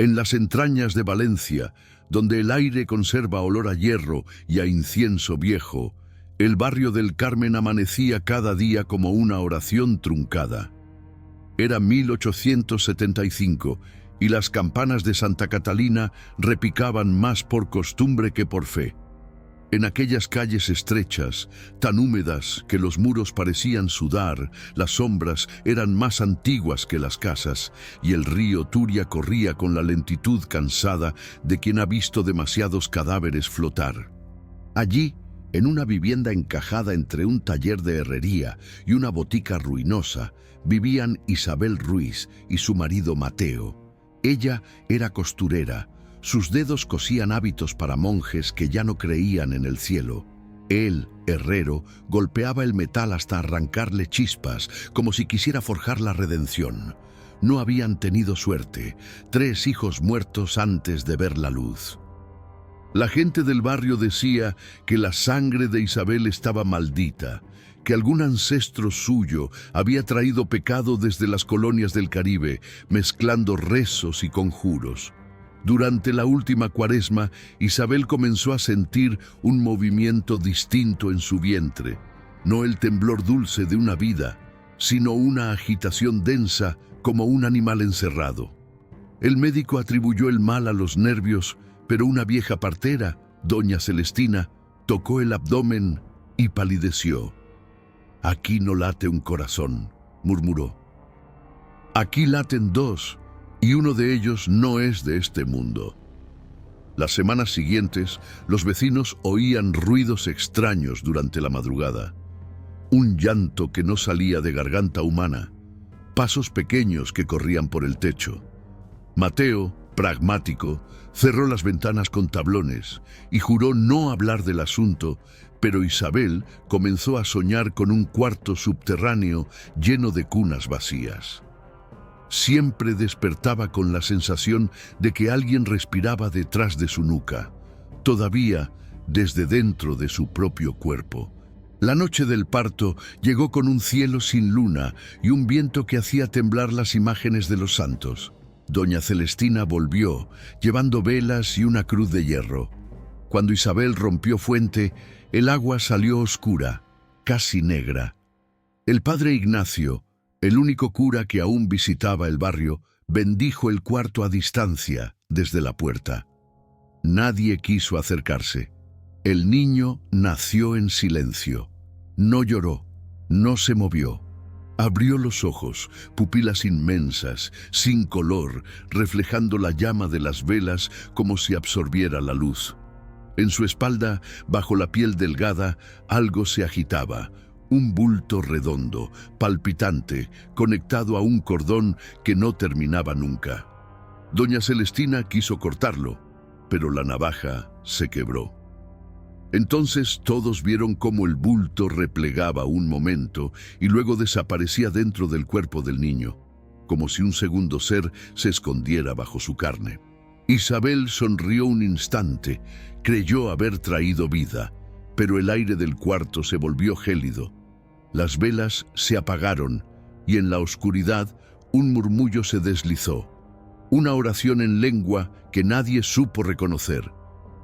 En las entrañas de Valencia, donde el aire conserva olor a hierro y a incienso viejo, el barrio del Carmen amanecía cada día como una oración truncada. Era 1875 y las campanas de Santa Catalina repicaban más por costumbre que por fe. En aquellas calles estrechas, tan húmedas que los muros parecían sudar, las sombras eran más antiguas que las casas, y el río Turia corría con la lentitud cansada de quien ha visto demasiados cadáveres flotar. Allí, en una vivienda encajada entre un taller de herrería y una botica ruinosa, vivían Isabel Ruiz y su marido Mateo. Ella era costurera. Sus dedos cosían hábitos para monjes que ya no creían en el cielo. Él, herrero, golpeaba el metal hasta arrancarle chispas, como si quisiera forjar la redención. No habían tenido suerte, 3 hijos muertos antes de ver la luz. La gente del barrio decía que la sangre de Isabel estaba maldita, que algún ancestro suyo había traído pecado desde las colonias del Caribe, mezclando rezos y conjuros. Durante la última cuaresma, Isabel comenzó a sentir un movimiento distinto en su vientre, no el temblor dulce de una vida, sino una agitación densa como un animal encerrado. El médico atribuyó el mal a los nervios, pero una vieja partera, doña Celestina, tocó el abdomen y palideció. «Aquí no late un corazón», murmuró. «Aquí laten 2, y uno de ellos no es de este mundo». Las semanas siguientes, los vecinos oían ruidos extraños durante la madrugada. Un llanto que no salía de garganta humana, pasos pequeños que corrían por el techo. Mateo, pragmático, cerró las ventanas con tablones y juró no hablar del asunto, pero Isabel comenzó a soñar con un cuarto subterráneo lleno de cunas vacías. Siempre despertaba con la sensación de que alguien respiraba detrás de su nuca, todavía desde dentro de su propio cuerpo. La noche del parto llegó con un cielo sin luna y un viento que hacía temblar las imágenes de los santos. Doña Celestina volvió, llevando velas y una cruz de hierro. Cuando Isabel rompió fuente, el agua salió oscura, casi negra. El padre Ignacio, el único cura que aún visitaba el barrio, bendijo el cuarto a distancia desde la puerta. Nadie quiso acercarse. El niño nació en silencio. No lloró, no se movió. Abrió los ojos, pupilas inmensas, sin color, reflejando la llama de las velas como si absorbiera la luz. En su espalda, bajo la piel delgada, algo se agitaba. Un bulto redondo, palpitante, conectado a un cordón que no terminaba nunca. Doña Celestina quiso cortarlo, pero la navaja se quebró. Entonces todos vieron cómo el bulto replegaba un momento y luego desaparecía dentro del cuerpo del niño, como si un segundo ser se escondiera bajo su carne. Isabel sonrió un instante, creyó haber traído vida, pero el aire del cuarto se volvió gélido. Las velas se apagaron y en la oscuridad un murmullo se deslizó, una oración en lengua que nadie supo reconocer.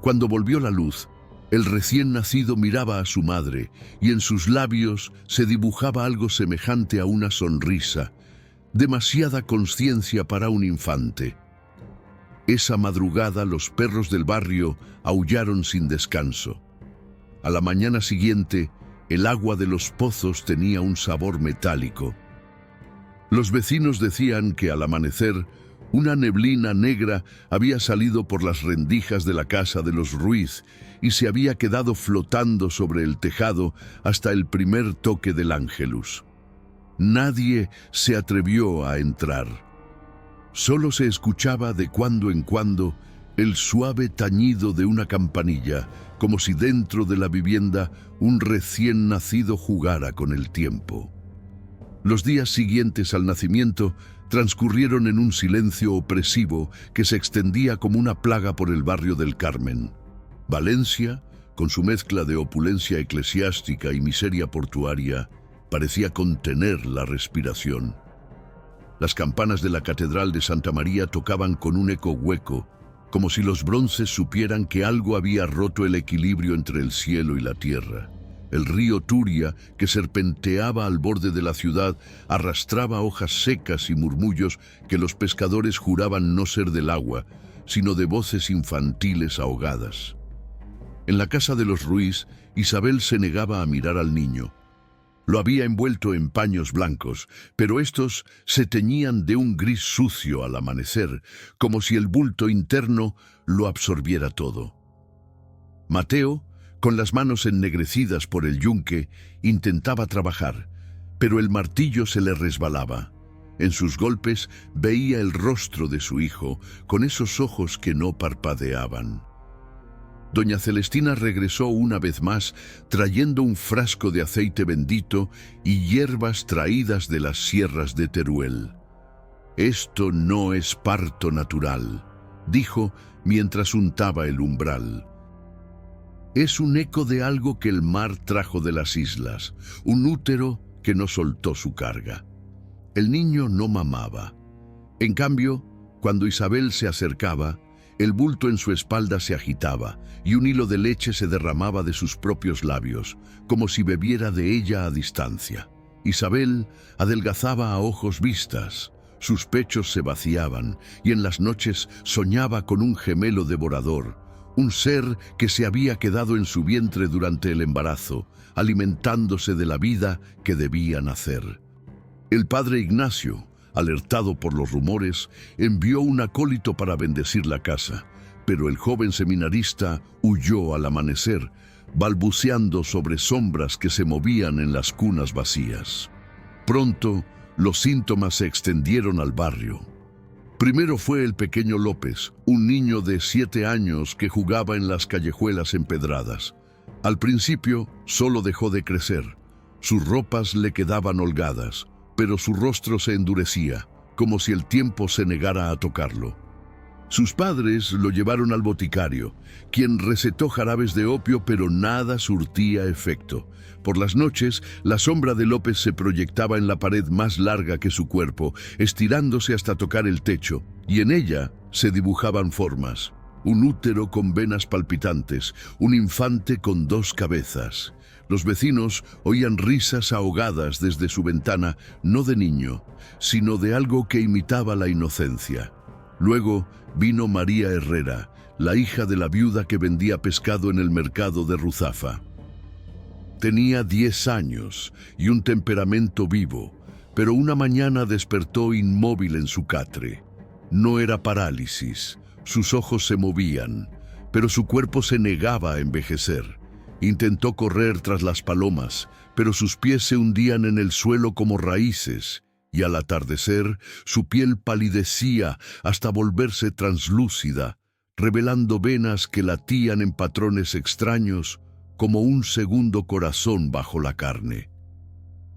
Cuando volvió la luz, el recién nacido miraba a su madre y en sus labios se dibujaba algo semejante a una sonrisa, demasiada conciencia para un infante. Esa madrugada los perros del barrio aullaron sin descanso. A la mañana siguiente, el agua de los pozos tenía un sabor metálico. Los vecinos decían que al amanecer, una neblina negra había salido por las rendijas de la casa de los Ruiz y se había quedado flotando sobre el tejado hasta el primer toque del Ángelus. Nadie se atrevió a entrar. Solo se escuchaba de cuando en cuando el suave tañido de una campanilla, como si dentro de la vivienda un recién nacido jugara con el tiempo. Los días siguientes al nacimiento transcurrieron en un silencio opresivo que se extendía como una plaga por el barrio del Carmen. Valencia, con su mezcla de opulencia eclesiástica y miseria portuaria, parecía contener la respiración. Las campanas de la Catedral de Santa María tocaban con un eco hueco, como si los bronces supieran que algo había roto el equilibrio entre el cielo y la tierra. El río Turia, que serpenteaba al borde de la ciudad, arrastraba hojas secas y murmullos que los pescadores juraban no ser del agua, sino de voces infantiles ahogadas. En la casa de los Ruiz, Isabel se negaba a mirar al niño. Lo había envuelto en paños blancos, pero estos se teñían de un gris sucio al amanecer, como si el bulto interno lo absorbiera todo. Mateo, con las manos ennegrecidas por el yunque, intentaba trabajar, pero el martillo se le resbalaba. En sus golpes veía el rostro de su hijo, con esos ojos que no parpadeaban. Doña Celestina regresó una vez más trayendo un frasco de aceite bendito y hierbas traídas de las sierras de Teruel. «Esto no es parto natural», dijo mientras untaba el umbral. «Es un eco de algo que el mar trajo de las islas, un útero que no soltó su carga». El niño no mamaba. En cambio, cuando Isabel se acercaba, el bulto en su espalda se agitaba y un hilo de leche se derramaba de sus propios labios, como si bebiera de ella a distancia. Isabel adelgazaba a ojos vistas, sus pechos se vaciaban y en las noches soñaba con un gemelo devorador, un ser que se había quedado en su vientre durante el embarazo, alimentándose de la vida que debía nacer. El padre Ignacio, alertado por los rumores, envió un acólito para bendecir la casa, pero el joven seminarista huyó al amanecer, balbuceando sobre sombras que se movían en las cunas vacías. Pronto, los síntomas se extendieron al barrio. Primero fue el pequeño López, un niño de 7 años que jugaba en las callejuelas empedradas. Al principio, solo dejó de crecer. Sus ropas le quedaban holgadas, pero su rostro se endurecía, como si el tiempo se negara a tocarlo. Sus padres lo llevaron al boticario, quien recetó jarabes de opio, pero nada surtía efecto. Por las noches, la sombra de López se proyectaba en la pared más larga que su cuerpo, estirándose hasta tocar el techo, y en ella se dibujaban formas. Un útero con venas palpitantes, un infante con 2 cabezas. Los vecinos oían risas ahogadas desde su ventana, no de niño, sino de algo que imitaba la inocencia. Luego vino María Herrera, la hija de la viuda que vendía pescado en el mercado de Ruzafa. Tenía 10 años y un temperamento vivo, pero una mañana despertó inmóvil en su catre. No era parálisis, sus ojos se movían, pero su cuerpo se negaba a envejecer. Intentó correr tras las palomas, pero sus pies se hundían en el suelo como raíces, y al atardecer su piel palidecía hasta volverse translúcida, revelando venas que latían en patrones extraños como un segundo corazón bajo la carne.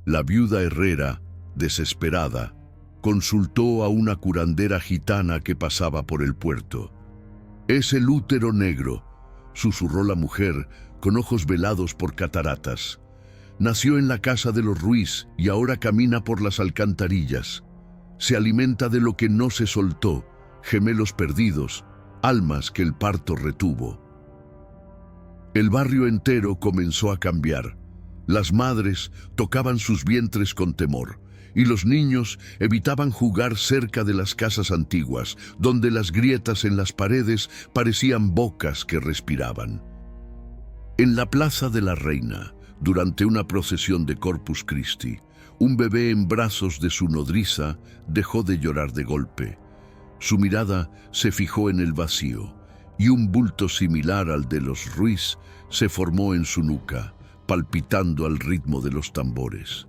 La viuda Herrera, desesperada, consultó a una curandera gitana que pasaba por el puerto. «Es el útero negro», susurró la mujer, con ojos velados por cataratas. «Nació en la casa de los Ruiz y ahora camina por las alcantarillas. Se alimenta de lo que no se soltó, gemelos perdidos, almas que el parto retuvo». El barrio entero comenzó a cambiar. Las madres tocaban sus vientres con temor, y los niños evitaban jugar cerca de las casas antiguas, donde las grietas en las paredes parecían bocas que respiraban. En la Plaza de la Reina, durante una procesión de Corpus Christi, un bebé en brazos de su nodriza dejó de llorar de golpe. Su mirada se fijó en el vacío, y un bulto similar al de los Ruiz se formó en su nuca, palpitando al ritmo de los tambores.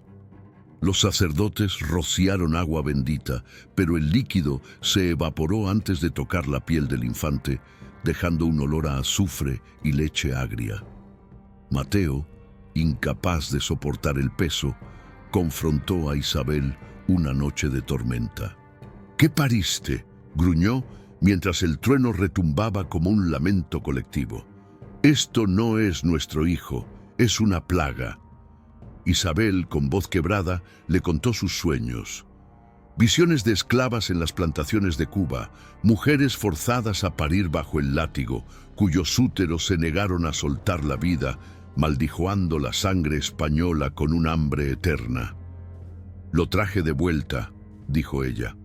Los sacerdotes rociaron agua bendita, pero el líquido se evaporó antes de tocar la piel del infante, dejando un olor a azufre y leche agria. Mateo, incapaz de soportar el peso, confrontó a Isabel una noche de tormenta. «¿Qué pariste?», gruñó, mientras el trueno retumbaba como un lamento colectivo. «Esto no es nuestro hijo, es una plaga». Isabel, con voz quebrada, le contó sus sueños. Visiones de esclavas en las plantaciones de Cuba, mujeres forzadas a parir bajo el látigo, cuyos úteros se negaron a soltar la vida, maldijoando la sangre española con un hambre eterna. «Lo traje de vuelta», dijo ella,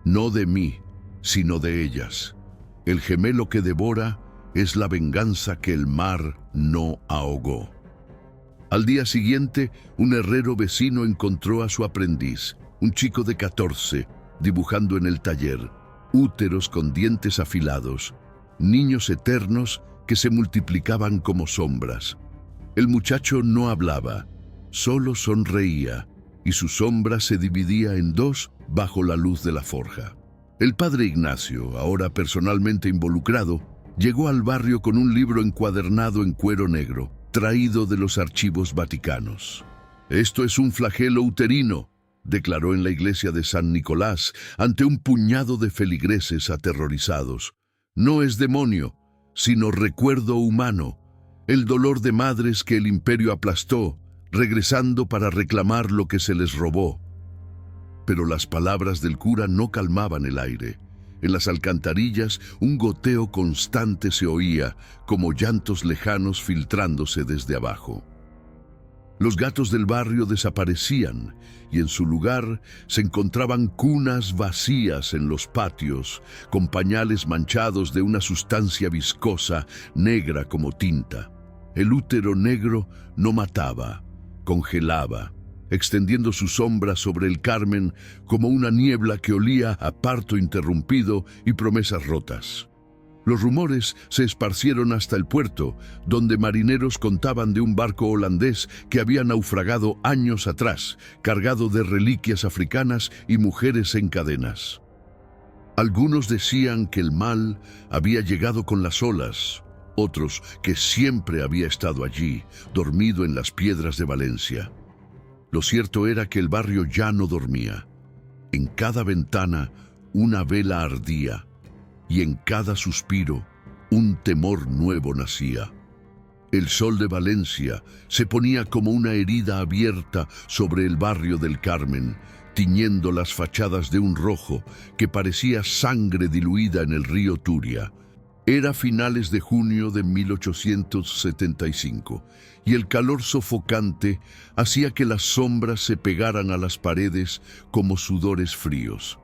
«no de mí, sino de ellas. El gemelo que devora es la venganza que el mar no ahogó». Al día siguiente, un herrero vecino encontró a su aprendiz, un chico de 14, dibujando en el taller, úteros con dientes afilados, niños eternos que se multiplicaban como sombras. El muchacho no hablaba, solo sonreía, y su sombra se dividía en dos bajo la luz de la forja. El padre Ignacio, ahora personalmente involucrado, llegó al barrio con un libro encuadernado en cuero negro, traído de los archivos vaticanos. «Esto es un flagelo uterino», declaró en la iglesia de San Nicolás ante un puñado de feligreses aterrorizados. «No es demonio, sino recuerdo humano, el dolor de madres que el imperio aplastó, regresando para reclamar lo que se les robó». Pero las palabras del cura no calmaban el aire. En las alcantarillas un goteo constante se oía, como llantos lejanos filtrándose desde abajo. Los gatos del barrio desaparecían y en su lugar se encontraban cunas vacías en los patios, con pañales manchados de una sustancia viscosa, negra como tinta. El útero negro no mataba, congelaba, extendiendo su sombra sobre el Carmen como una niebla que olía a parto interrumpido y promesas rotas. Los rumores se esparcieron hasta el puerto, donde marineros contaban de un barco holandés que había naufragado años atrás, cargado de reliquias africanas y mujeres en cadenas. Algunos decían que el mal había llegado con las olas, otros que siempre había estado allí, dormido en las piedras de Valencia. Lo cierto era que el barrio ya no dormía. En cada ventana una vela ardía, y en cada suspiro un temor nuevo nacía. El sol de Valencia se ponía como una herida abierta sobre el barrio del Carmen, tiñendo las fachadas de un rojo que parecía sangre diluida en el río Turia. Era finales de junio de 1875, y el calor sofocante hacía que las sombras se pegaran a las paredes como sudores fríos.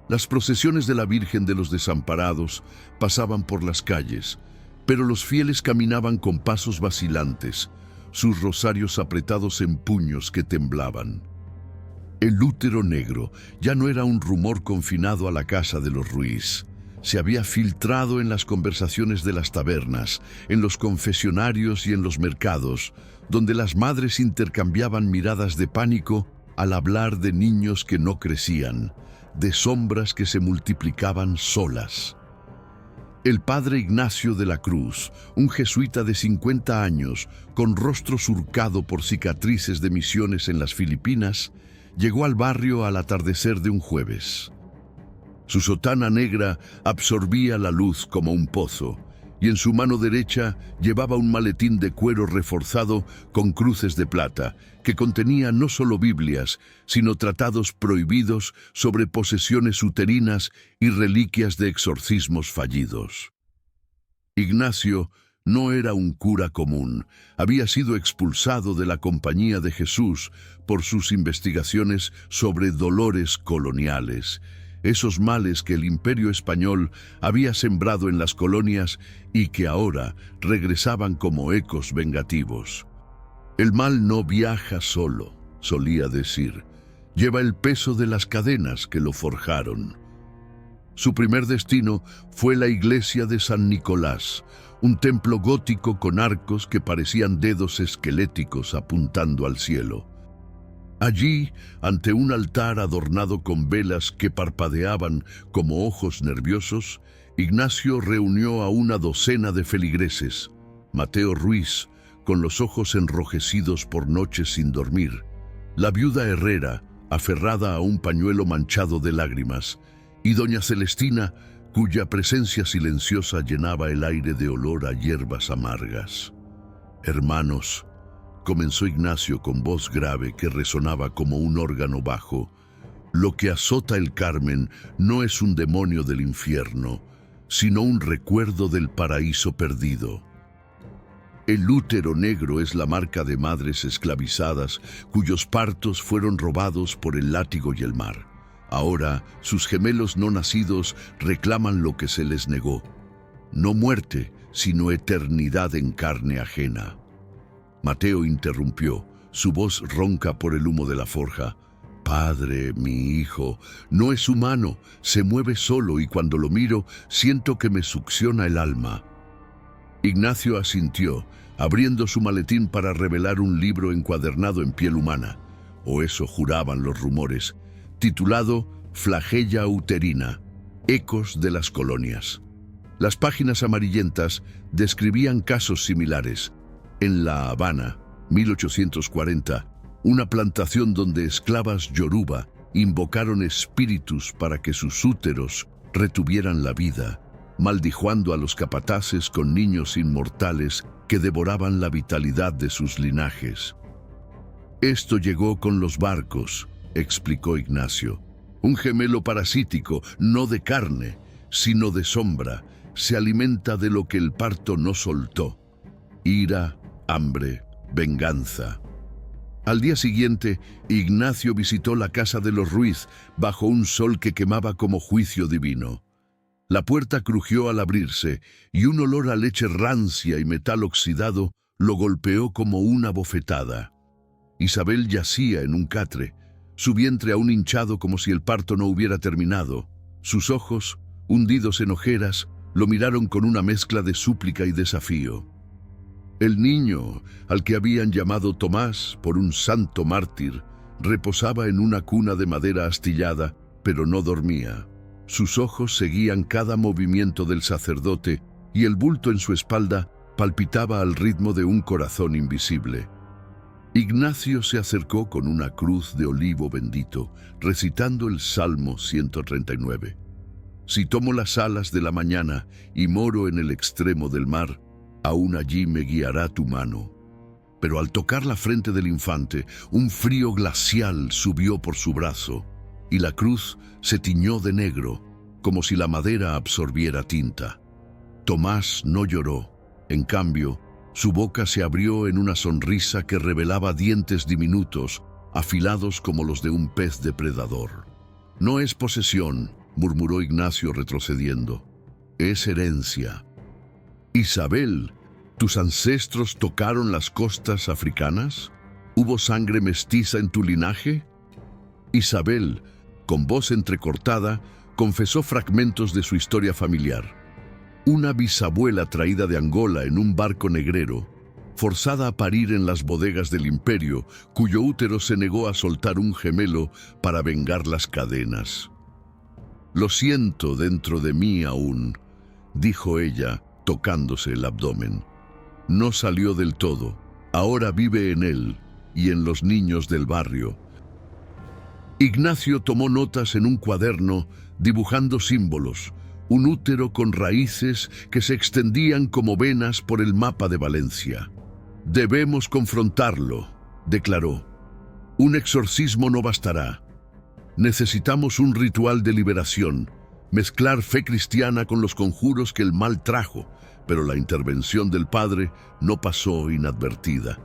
Las procesiones de la Virgen de los Desamparados pasaban por las calles, pero los fieles caminaban con pasos vacilantes, sus rosarios apretados en puños que temblaban. El útero negro ya no era un rumor confinado a la casa de los Ruiz. Se había filtrado en las conversaciones de las tabernas, en los confesionarios y en los mercados, donde las madres intercambiaban miradas de pánico al hablar de niños que no crecían, de sombras que se multiplicaban solas. El padre Ignacio de la Cruz, un jesuita de 50 años, con rostro surcado por cicatrices de misiones en las Filipinas, llegó al barrio al atardecer de un jueves. Su sotana negra absorbía la luz como un pozo, y en su mano derecha llevaba un maletín de cuero reforzado con cruces de plata, que contenía no solo Biblias, sino tratados prohibidos sobre posesiones uterinas y reliquias de exorcismos fallidos. Ignacio no era un cura común, había sido expulsado de la Compañía de Jesús por sus investigaciones sobre dolores coloniales, esos males que el Imperio Español había sembrado en las colonias y que ahora regresaban como ecos vengativos. «El mal no viaja solo», solía decir, «lleva el peso de las cadenas que lo forjaron». Su primer destino fue la iglesia de San Nicolás, un templo gótico con arcos que parecían dedos esqueléticos apuntando al cielo. Allí, ante un altar adornado con velas que parpadeaban como ojos nerviosos, Ignacio reunió a una docena de feligreses. Mateo Ruiz, con los ojos enrojecidos por noches sin dormir, la viuda Herrera, aferrada a un pañuelo manchado de lágrimas, y doña Celestina, cuya presencia silenciosa llenaba el aire de olor a hierbas amargas. «Hermanos», comenzó Ignacio con voz grave que resonaba como un órgano bajo, Lo que azota el Carmen no es un demonio del infierno, sino un recuerdo del paraíso perdido. El útero negro es la marca de madres esclavizadas cuyos partos fueron robados por el látigo y el mar. Ahora, sus gemelos no nacidos reclaman lo que se les negó. No muerte, sino eternidad en carne ajena. Mateo interrumpió, su voz ronca por el humo de la forja. Padre, mi hijo, no es humano, se mueve solo y cuando lo miro siento que me succiona el alma. Ignacio asintió, abriendo su maletín para revelar un libro encuadernado en piel humana, o eso juraban los rumores, titulado Flagella uterina, ecos de las colonias. Las páginas amarillentas describían casos similares. En La Habana, 1840, una plantación donde esclavas yoruba invocaron espíritus para que sus úteros retuvieran la vida, maldijuando a los capataces con niños inmortales que devoraban la vitalidad de sus linajes. Esto llegó con los barcos, explicó Ignacio. Un gemelo parasítico, no de carne, sino de sombra, se alimenta de lo que el parto no soltó: ira, hambre, venganza. Al día siguiente, Ignacio visitó la casa de los Ruiz bajo un sol que quemaba como juicio divino. La puerta crujió al abrirse y un olor a leche rancia y metal oxidado lo golpeó como una bofetada. Isabel yacía en un catre, su vientre aún hinchado como si el parto no hubiera terminado. Sus ojos, hundidos en ojeras, lo miraron con una mezcla de súplica y desafío. El niño, al que habían llamado Tomás por un santo mártir, reposaba en una cuna de madera astillada, pero no dormía. Sus ojos seguían cada movimiento del sacerdote y el bulto en su espalda palpitaba al ritmo de un corazón invisible. Ignacio se acercó con una cruz de olivo bendito, recitando el Salmo 139. Si tomo las alas de la mañana y moro en el extremo del mar, aún allí me guiará tu mano. Pero al tocar la frente del infante, un frío glacial subió por su brazo, y la cruz se tiñó de negro, como si la madera absorbiera tinta. Tomás no lloró. En cambio, su boca se abrió en una sonrisa que revelaba dientes diminutos, afilados como los de un pez depredador. No es posesión, murmuró Ignacio retrocediendo. Es herencia. Isabel, ¿tus ancestros tocaron las costas africanas? ¿Hubo sangre mestiza en tu linaje? Isabel, con voz entrecortada, confesó fragmentos de su historia familiar. Una bisabuela traída de Angola en un barco negrero, forzada a parir en las bodegas del imperio, cuyo útero se negó a soltar un gemelo para vengar las cadenas. Lo siento dentro de mí aún, dijo ella, tocándose el abdomen. No salió del todo, ahora vive en él y en los niños del barrio. Ignacio tomó notas en un cuaderno, dibujando símbolos, un útero con raíces que se extendían como venas por el mapa de Valencia. Debemos confrontarlo, declaró. Un exorcismo no bastará. Necesitamos un ritual de liberación, mezclar fe cristiana con los conjuros que el mal trajo, pero la intervención del padre no pasó inadvertida.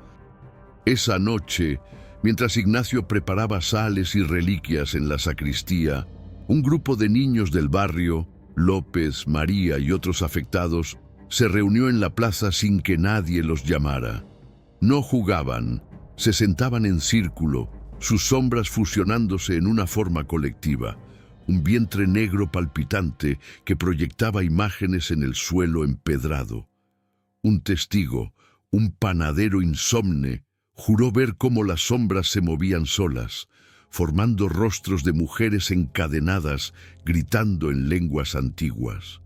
Esa noche, mientras Ignacio preparaba sales y reliquias en la sacristía, un grupo de niños del barrio, López, María y otros afectados, se reunió en la plaza sin que nadie los llamara. No jugaban, se sentaban en círculo, sus sombras fusionándose en una forma colectiva, un vientre negro palpitante que proyectaba imágenes en el suelo empedrado. Un testigo, un panadero insomne, juró ver cómo las sombras se movían solas, formando rostros de mujeres encadenadas, gritando en lenguas antiguas.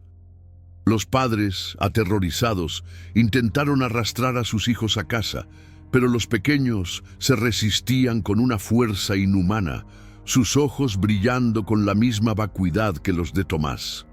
Los padres, aterrorizados, intentaron arrastrar a sus hijos a casa, pero los pequeños se resistían con una fuerza inhumana, sus ojos brillando con la misma vacuidad que los de Tomás.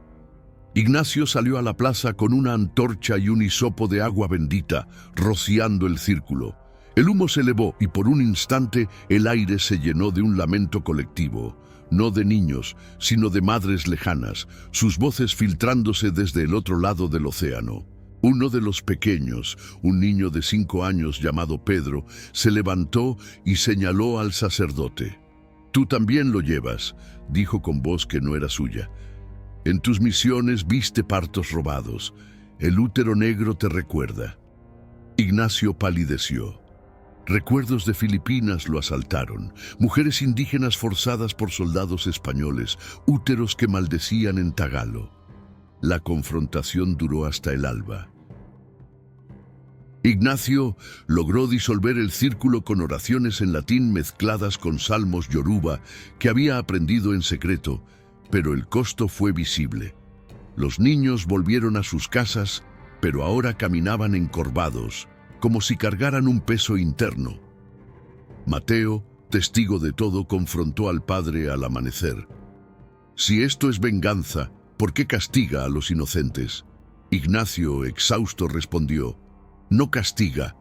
Ignacio salió a la plaza con una antorcha y un hisopo de agua bendita, rociando el círculo. El humo se elevó y por un instante el aire se llenó de un lamento colectivo. no de niños, sino de madres lejanas, sus voces filtrándose desde el otro lado del océano. Uno de los pequeños, un niño de 5 años llamado Pedro, se levantó y señaló al sacerdote. «Tú también lo llevas», dijo con voz que no era suya. «En tus misiones viste partos robados. El útero negro te recuerda». Ignacio palideció. Recuerdos de Filipinas lo asaltaron, mujeres indígenas forzadas por soldados españoles, úteros que maldecían en tagalo. La confrontación duró hasta el alba. Ignacio logró disolver el círculo con oraciones en latín mezcladas con salmos yoruba que había aprendido en secreto, pero el costo fue visible. Los niños volvieron a sus casas, pero ahora caminaban encorvados, como si cargaran un peso interno. Mateo, testigo de todo, confrontó al padre al amanecer. «Si esto es venganza, ¿por qué castiga a los inocentes?» Ignacio, exhausto, respondió: «No castiga,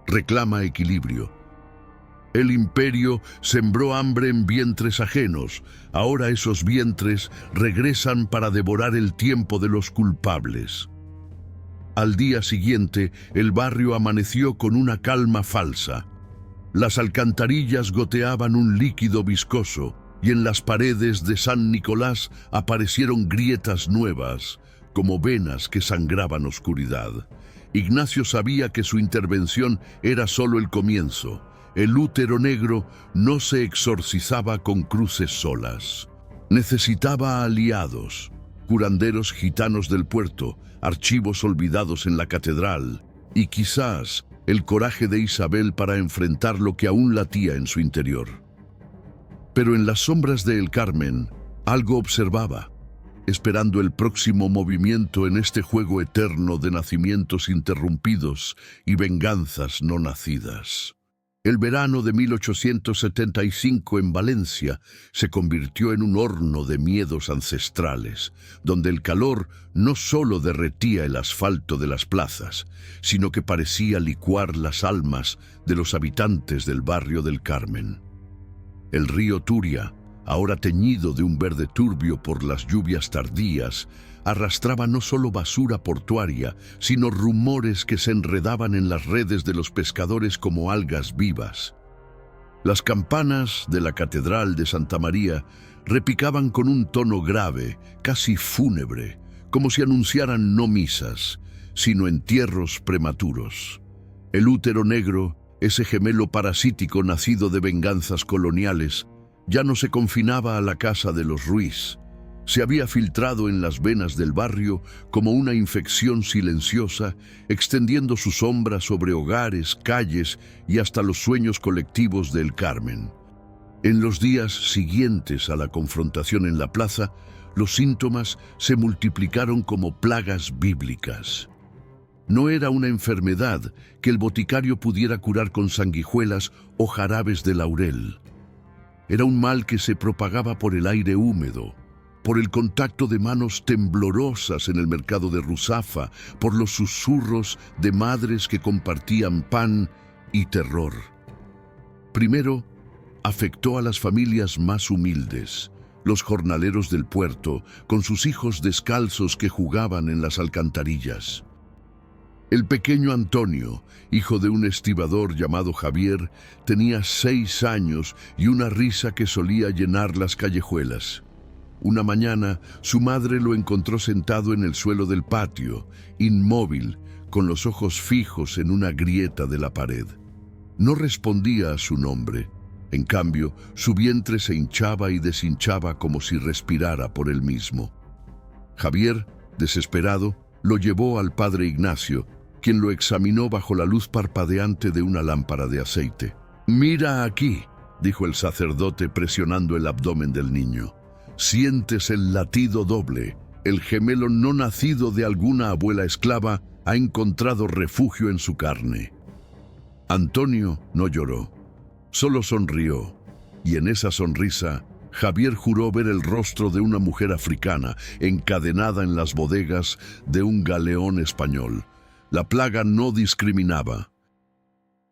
reclama equilibrio. El imperio sembró hambre en vientres ajenos. Ahora esos vientres regresan para devorar el tiempo de los culpables». Al día siguiente, el barrio amaneció con una calma falsa. Las alcantarillas goteaban un líquido viscoso y en las paredes de San Nicolás aparecieron grietas nuevas, como venas que sangraban oscuridad. Ignacio sabía que su intervención era solo el comienzo. El útero negro no se exorcizaba con cruces solas. Necesitaba aliados, curanderos gitanos del puerto, archivos olvidados en la catedral, y quizás el coraje de Isabel para enfrentar lo que aún latía en su interior. Pero en las sombras de El Carmen, algo observaba, esperando el próximo movimiento en este juego eterno de nacimientos interrumpidos y venganzas no nacidas. El verano de 1875 en Valencia se convirtió en un horno de miedos ancestrales, donde el calor no solo derretía el asfalto de las plazas, sino que parecía licuar las almas de los habitantes del barrio del Carmen. El río Turia, ahora teñido de un verde turbio por las lluvias tardías, arrastraba no solo basura portuaria, sino rumores que se enredaban en las redes de los pescadores como algas vivas. Las campanas de la Catedral de Santa María repicaban con un tono grave, casi fúnebre, como si anunciaran no misas, sino entierros prematuros. El útero negro, ese gemelo parasítico nacido de venganzas coloniales, ya no se confinaba a la casa de los Ruiz. Se había filtrado en las venas del barrio como una infección silenciosa, extendiendo su sombra sobre hogares, calles y hasta los sueños colectivos del Carmen. En los días siguientes a la confrontación en la plaza, los síntomas se multiplicaron como plagas bíblicas. No era una enfermedad que el boticario pudiera curar con sanguijuelas o jarabes de laurel. Era un mal que se propagaba por el aire húmedo, por el contacto de manos temblorosas en el mercado de Ruzafa, por los susurros de madres que compartían pan y terror. Primero, afectó a las familias más humildes, los jornaleros del puerto, con sus hijos descalzos que jugaban en las alcantarillas. El pequeño Antonio, hijo de un estibador llamado Javier, tenía 6 años y una risa que solía llenar las callejuelas. Una mañana, su madre lo encontró sentado en el suelo del patio, inmóvil, con los ojos fijos en una grieta de la pared. No respondía a su nombre. En cambio, su vientre se hinchaba y deshinchaba como si respirara por él mismo. Javier, desesperado, lo llevó al padre Ignacio, quien lo examinó bajo la luz parpadeante de una lámpara de aceite. «Mira aquí», dijo el sacerdote presionando el abdomen del niño. «Sientes el latido doble. El gemelo no nacido de alguna abuela esclava ha encontrado refugio en su carne». Antonio no lloró, solo sonrió, y en esa sonrisa Javier juró ver el rostro de una mujer africana encadenada en las bodegas de un galeón español. La plaga no discriminaba.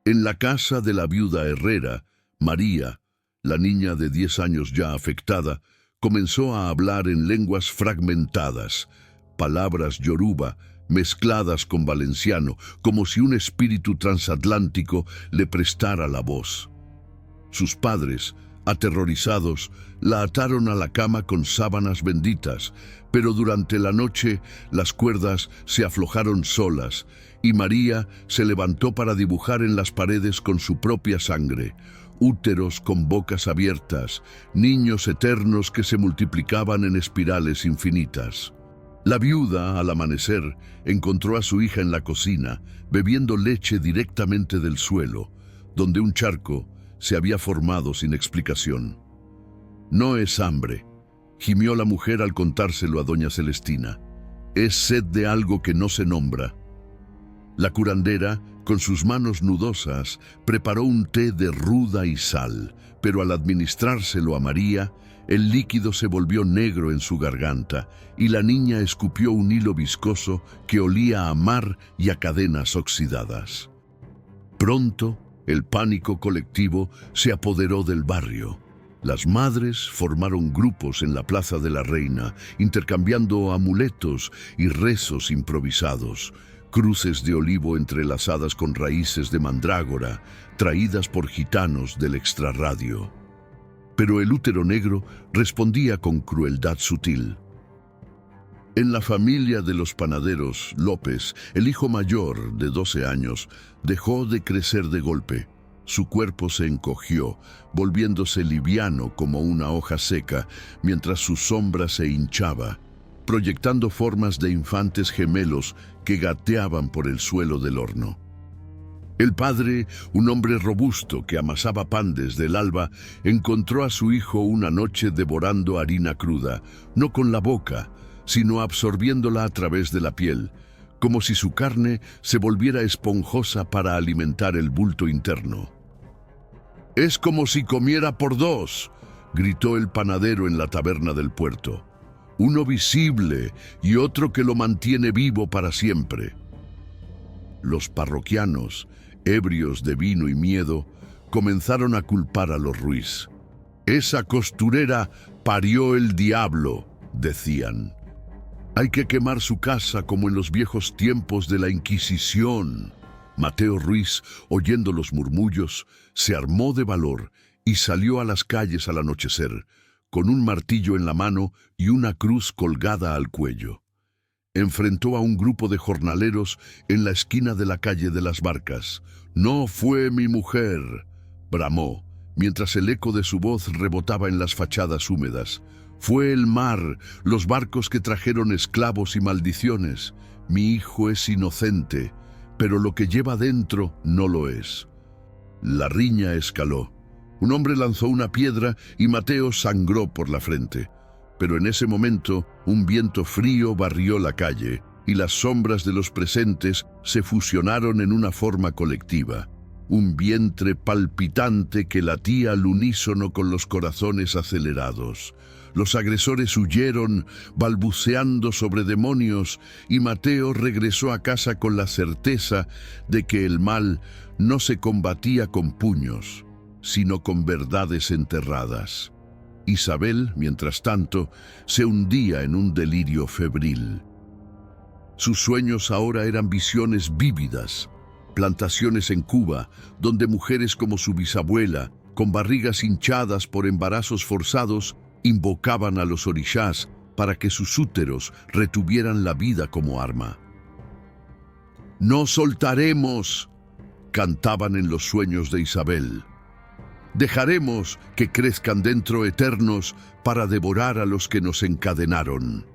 En la casa de la viuda Herrera, María, La niña de 10 años ya afectada comenzó a hablar en lenguas fragmentadas, palabras yoruba mezcladas con valenciano, como si un espíritu transatlántico le prestara la voz. Sus padres, aterrorizados, la ataron a la cama con sábanas benditas, pero durante la noche las cuerdas se aflojaron solas y María se levantó para dibujar en las paredes con su propia sangre, úteros con bocas abiertas, niños eternos que se multiplicaban en espirales infinitas. La viuda, al amanecer, encontró a su hija en la cocina, bebiendo leche directamente del suelo, donde un charco se había formado sin explicación. «No es hambre», gimió la mujer al contárselo a doña Celestina. «Es sed de algo que no se nombra». La curandera, con sus manos nudosas, preparó un té de ruda y sal, pero al administrárselo a María, el líquido se volvió negro en su garganta y la niña escupió un hilo viscoso que olía a mar y a cadenas oxidadas. Pronto, el pánico colectivo se apoderó del barrio. Las madres formaron grupos en la Plaza de la Reina, intercambiando amuletos y rezos improvisados, cruces de olivo entrelazadas con raíces de mandrágora, traídas por gitanos del extrarradio. Pero el útero negro respondía con crueldad sutil. En la familia de los panaderos López, el hijo mayor, de 12 años, dejó de crecer de golpe. Su cuerpo se encogió, volviéndose liviano como una hoja seca, mientras su sombra se hinchaba, proyectando formas de infantes gemelos que gateaban por el suelo del horno. El padre, un hombre robusto que amasaba pan desde el alba, encontró a su hijo una noche devorando harina cruda, no con la boca, sino absorbiéndola a través de la piel, como si su carne se volviera esponjosa para alimentar el bulto interno. «Es como si comiera por dos», gritó el panadero en la taberna del puerto. «Uno visible y otro que lo mantiene vivo para siempre». Los parroquianos, ebrios de vino y miedo, comenzaron a culpar a los Ruiz. «Esa costurera parió el diablo», decían. «Hay que quemar su casa como en los viejos tiempos de la Inquisición». Mateo Ruiz, oyendo los murmullos, se armó de valor y salió a las calles al anochecer, con un martillo en la mano y una cruz colgada al cuello. Enfrentó a un grupo de jornaleros en la esquina de la calle de las Barcas. «No fue mi mujer», bramó, mientras el eco de su voz rebotaba en las fachadas húmedas. «Fue el mar, los barcos que trajeron esclavos y maldiciones. Mi hijo es inocente, pero lo que lleva dentro no lo es». La riña escaló. Un hombre lanzó una piedra y Mateo sangró por la frente. Pero en ese momento, un viento frío barrió la calle y las sombras de los presentes se fusionaron en una forma colectiva. Un vientre palpitante que latía al unísono con los corazones acelerados. Los agresores huyeron, balbuceando sobre demonios, y Mateo regresó a casa con la certeza de que el mal no se combatía con puños, sino con verdades enterradas. Isabel, mientras tanto, se hundía en un delirio febril. Sus sueños ahora eran visiones vívidas, plantaciones en Cuba, donde mujeres como su bisabuela, con barrigas hinchadas por embarazos forzados, invocaban a los orishás para que sus úteros retuvieran la vida como arma. «No soltaremos», cantaban en los sueños de Isabel. «Dejaremos que crezcan dentro eternos para devorar a los que nos encadenaron».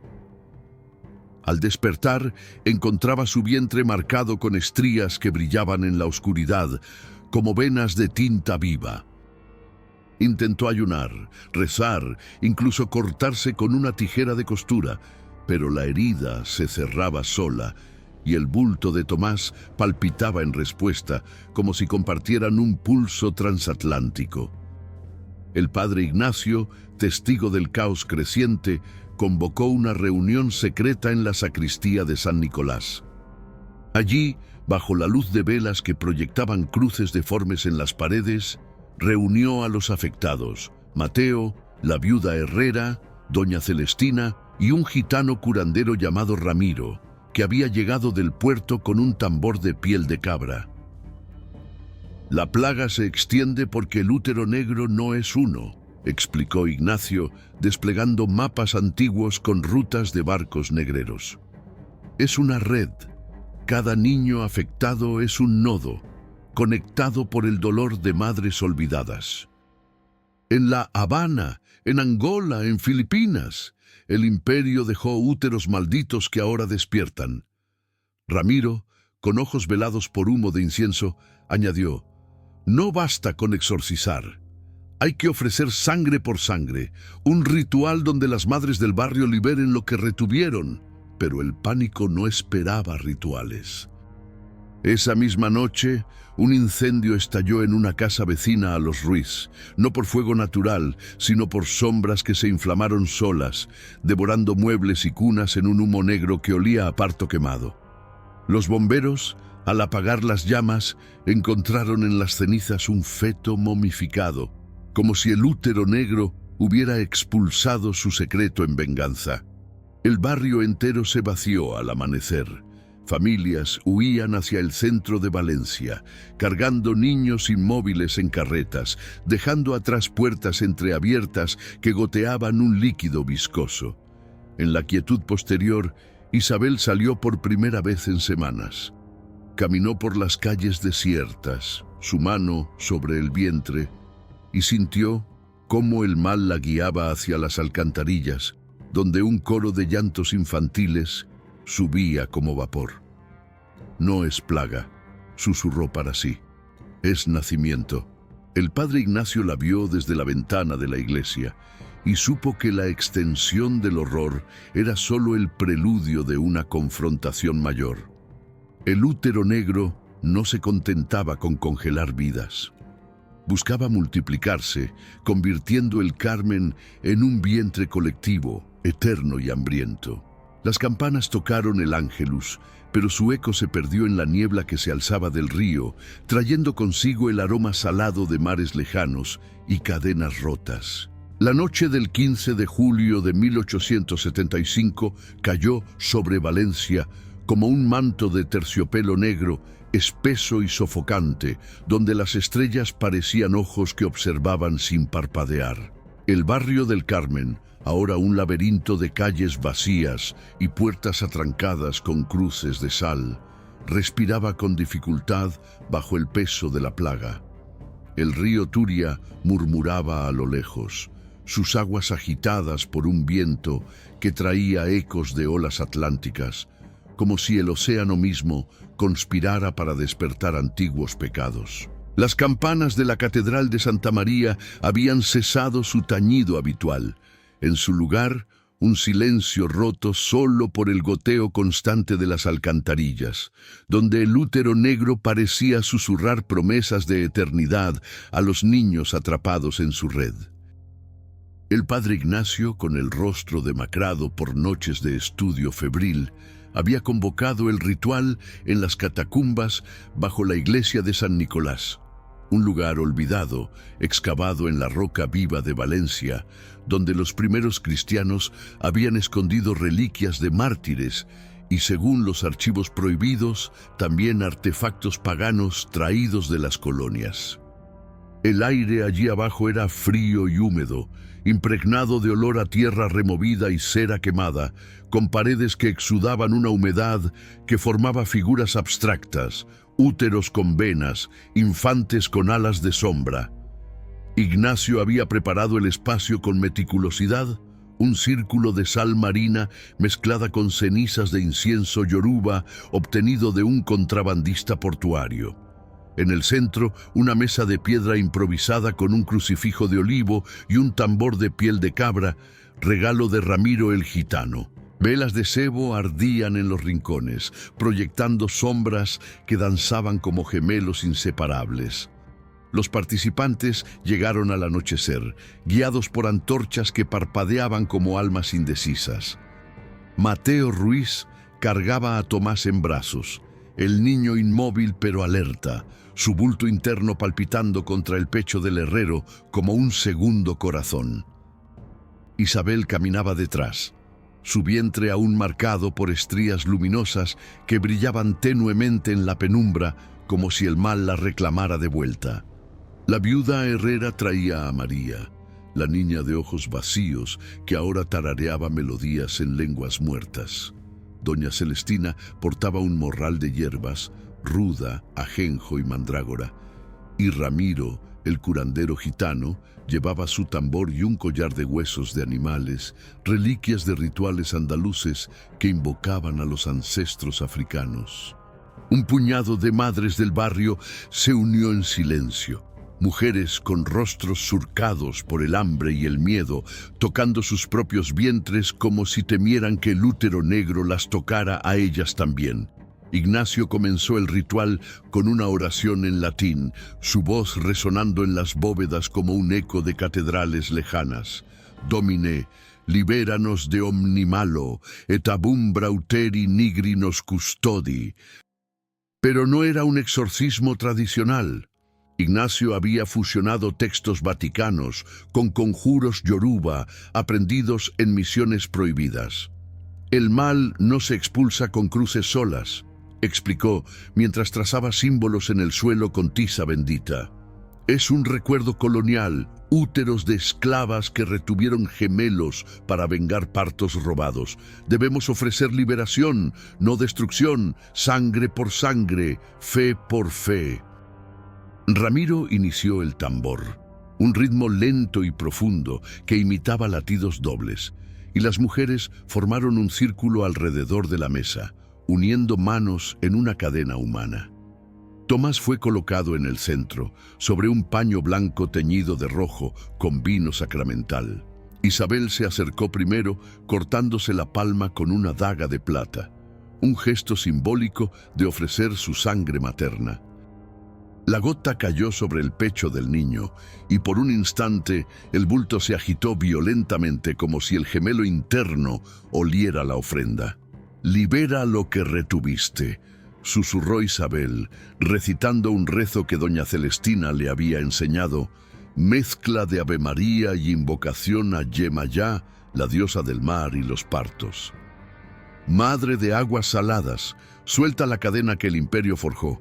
Al despertar, encontraba su vientre marcado con estrías que brillaban en la oscuridad, como venas de tinta viva. Intentó ayunar, rezar, incluso cortarse con una tijera de costura, pero la herida se cerraba sola y el bulto de Tomás palpitaba en respuesta, como si compartieran un pulso transatlántico. El padre Ignacio, testigo del caos creciente, convocó una reunión secreta en la sacristía de San Nicolás. Allí, bajo la luz de velas que proyectaban cruces deformes en las paredes, Reunió a los afectados: Mateo, la viuda Herrera, doña Celestina y un gitano curandero llamado Ramiro, que había llegado del puerto con un tambor de piel de cabra. La plaga se extiende porque el útero negro no es uno, explicó Ignacio, desplegando mapas antiguos con rutas de barcos negreros. Es una red. Cada niño afectado es un nodo, conectado por el dolor de madres olvidadas. En La Habana, en Angola, en Filipinas, el imperio dejó úteros malditos que ahora despiertan. Ramiro, con ojos velados por humo de incienso, añadió: no basta con exorcizar. Hay que ofrecer sangre por sangre, un ritual donde las madres del barrio liberen lo que retuvieron, pero el pánico no esperaba rituales. Esa misma noche, un incendio estalló en una casa vecina a los Ruiz, no por fuego natural, sino por sombras que se inflamaron solas, devorando muebles y cunas en un humo negro que olía a parto quemado. Los bomberos, al apagar las llamas, encontraron en las cenizas un feto momificado, como si el útero negro hubiera expulsado su secreto en venganza. El barrio entero se vació al amanecer. Familias huían hacia el centro de Valencia, cargando niños inmóviles en carretas, dejando atrás puertas entreabiertas que goteaban un líquido viscoso. En la quietud posterior, Isabel salió por primera vez en semanas. Caminó por las calles desiertas, su mano sobre el vientre, y sintió cómo el mal la guiaba hacia las alcantarillas, donde un coro de llantos infantiles subía como vapor. No es plaga, susurró para sí. Es nacimiento. El padre Ignacio la vio desde la ventana de la iglesia y supo que la extensión del horror era solo el preludio de una confrontación mayor. El útero negro no se contentaba con congelar vidas. Buscaba multiplicarse, convirtiendo el Carmen en un vientre colectivo, eterno y hambriento. Las campanas tocaron el Ángelus, pero su eco se perdió en la niebla que se alzaba del río, trayendo consigo el aroma salado de mares lejanos y cadenas rotas. La noche del 15 de julio de 1875 cayó sobre Valencia como un manto de terciopelo negro, espeso y sofocante, donde las estrellas parecían ojos que observaban sin parpadear. El barrio del Carmen, ahora un laberinto de calles vacías y puertas atrancadas con cruces de sal, respiraba con dificultad bajo el peso de la plaga. El río Turia murmuraba a lo lejos, sus aguas agitadas por un viento que traía ecos de olas atlánticas, como si el océano mismo conspirara para despertar antiguos pecados. Las campanas de la Catedral de Santa María habían cesado su tañido habitual. En su lugar, un silencio roto solo por el goteo constante de las alcantarillas, donde el útero negro parecía susurrar promesas de eternidad a los niños atrapados en su red. El padre Ignacio, con el rostro demacrado por noches de estudio febril, había convocado el ritual en las catacumbas bajo la iglesia de San Nicolás, un lugar olvidado, excavado en la roca viva de Valencia, donde los primeros cristianos habían escondido reliquias de mártires y, según los archivos prohibidos, también artefactos paganos traídos de las colonias. El aire allí abajo era frío y húmedo, impregnado de olor a tierra removida y cera quemada, con paredes que exudaban una humedad que formaba figuras abstractas, úteros con venas, infantes con alas de sombra. Ignacio había preparado el espacio con meticulosidad, un círculo de sal marina mezclada con cenizas de incienso yoruba obtenido de un contrabandista portuario. En el centro, una mesa de piedra improvisada con un crucifijo de olivo y un tambor de piel de cabra, regalo de Ramiro el gitano. Velas de sebo ardían en los rincones, proyectando sombras que danzaban como gemelos inseparables. Los participantes llegaron al anochecer, guiados por antorchas que parpadeaban como almas indecisas. Mateo Ruiz cargaba a Tomás en brazos. el niño inmóvil pero alerta, su bulto interno palpitando contra el pecho del herrero como un segundo corazón. Isabel caminaba detrás, su vientre aún marcado por estrías luminosas que brillaban tenuemente en la penumbra como si el mal la reclamara de vuelta. La viuda herrera traía a María, la niña de ojos vacíos que ahora tarareaba melodías en lenguas muertas. Doña Celestina portaba un morral de hierbas, ruda, ajenjo y mandrágora, y Ramiro, el curandero gitano, llevaba su tambor y un collar de huesos de animales, reliquias de rituales andaluces que invocaban a los ancestros africanos. Un puñado de madres del barrio se unió en silencio, mujeres con rostros surcados por el hambre y el miedo, tocando sus propios vientres como si temieran que el útero negro las tocara a ellas también. Ignacio comenzó el ritual con una oración en latín, su voz resonando en las bóvedas como un eco de catedrales lejanas. Domine, libéranos de omni malo, et abum brauteri nigri nos custodi. Pero no era un exorcismo tradicional. Ignacio había fusionado textos vaticanos con conjuros yoruba aprendidos en misiones prohibidas. El mal no se expulsa con cruces solas, explicó mientras trazaba símbolos en el suelo con tiza bendita. Es un recuerdo colonial, úteros de esclavas que retuvieron gemelos para vengar partos robados. Debemos ofrecer liberación, no destrucción, sangre por sangre, fe por fe. Ramiro inició el tambor, un ritmo lento y profundo que imitaba latidos dobles, y las mujeres formaron un círculo alrededor de la mesa, uniendo manos en una cadena humana. Tomás fue colocado en el centro, sobre un paño blanco teñido de rojo con vino sacramental. Isabel se acercó primero, cortándose la palma con una daga de plata, un gesto simbólico de ofrecer su sangre materna. La gota cayó sobre el pecho del niño y por un instante el bulto se agitó violentamente como si el gemelo interno oliera la ofrenda. «Libera lo que retuviste», susurró Isabel, recitando un rezo que doña Celestina le había enseñado, mezcla de Ave María y invocación a Yemayá, la diosa del mar y los partos. «Madre de aguas saladas, suelta la cadena que el imperio forjó».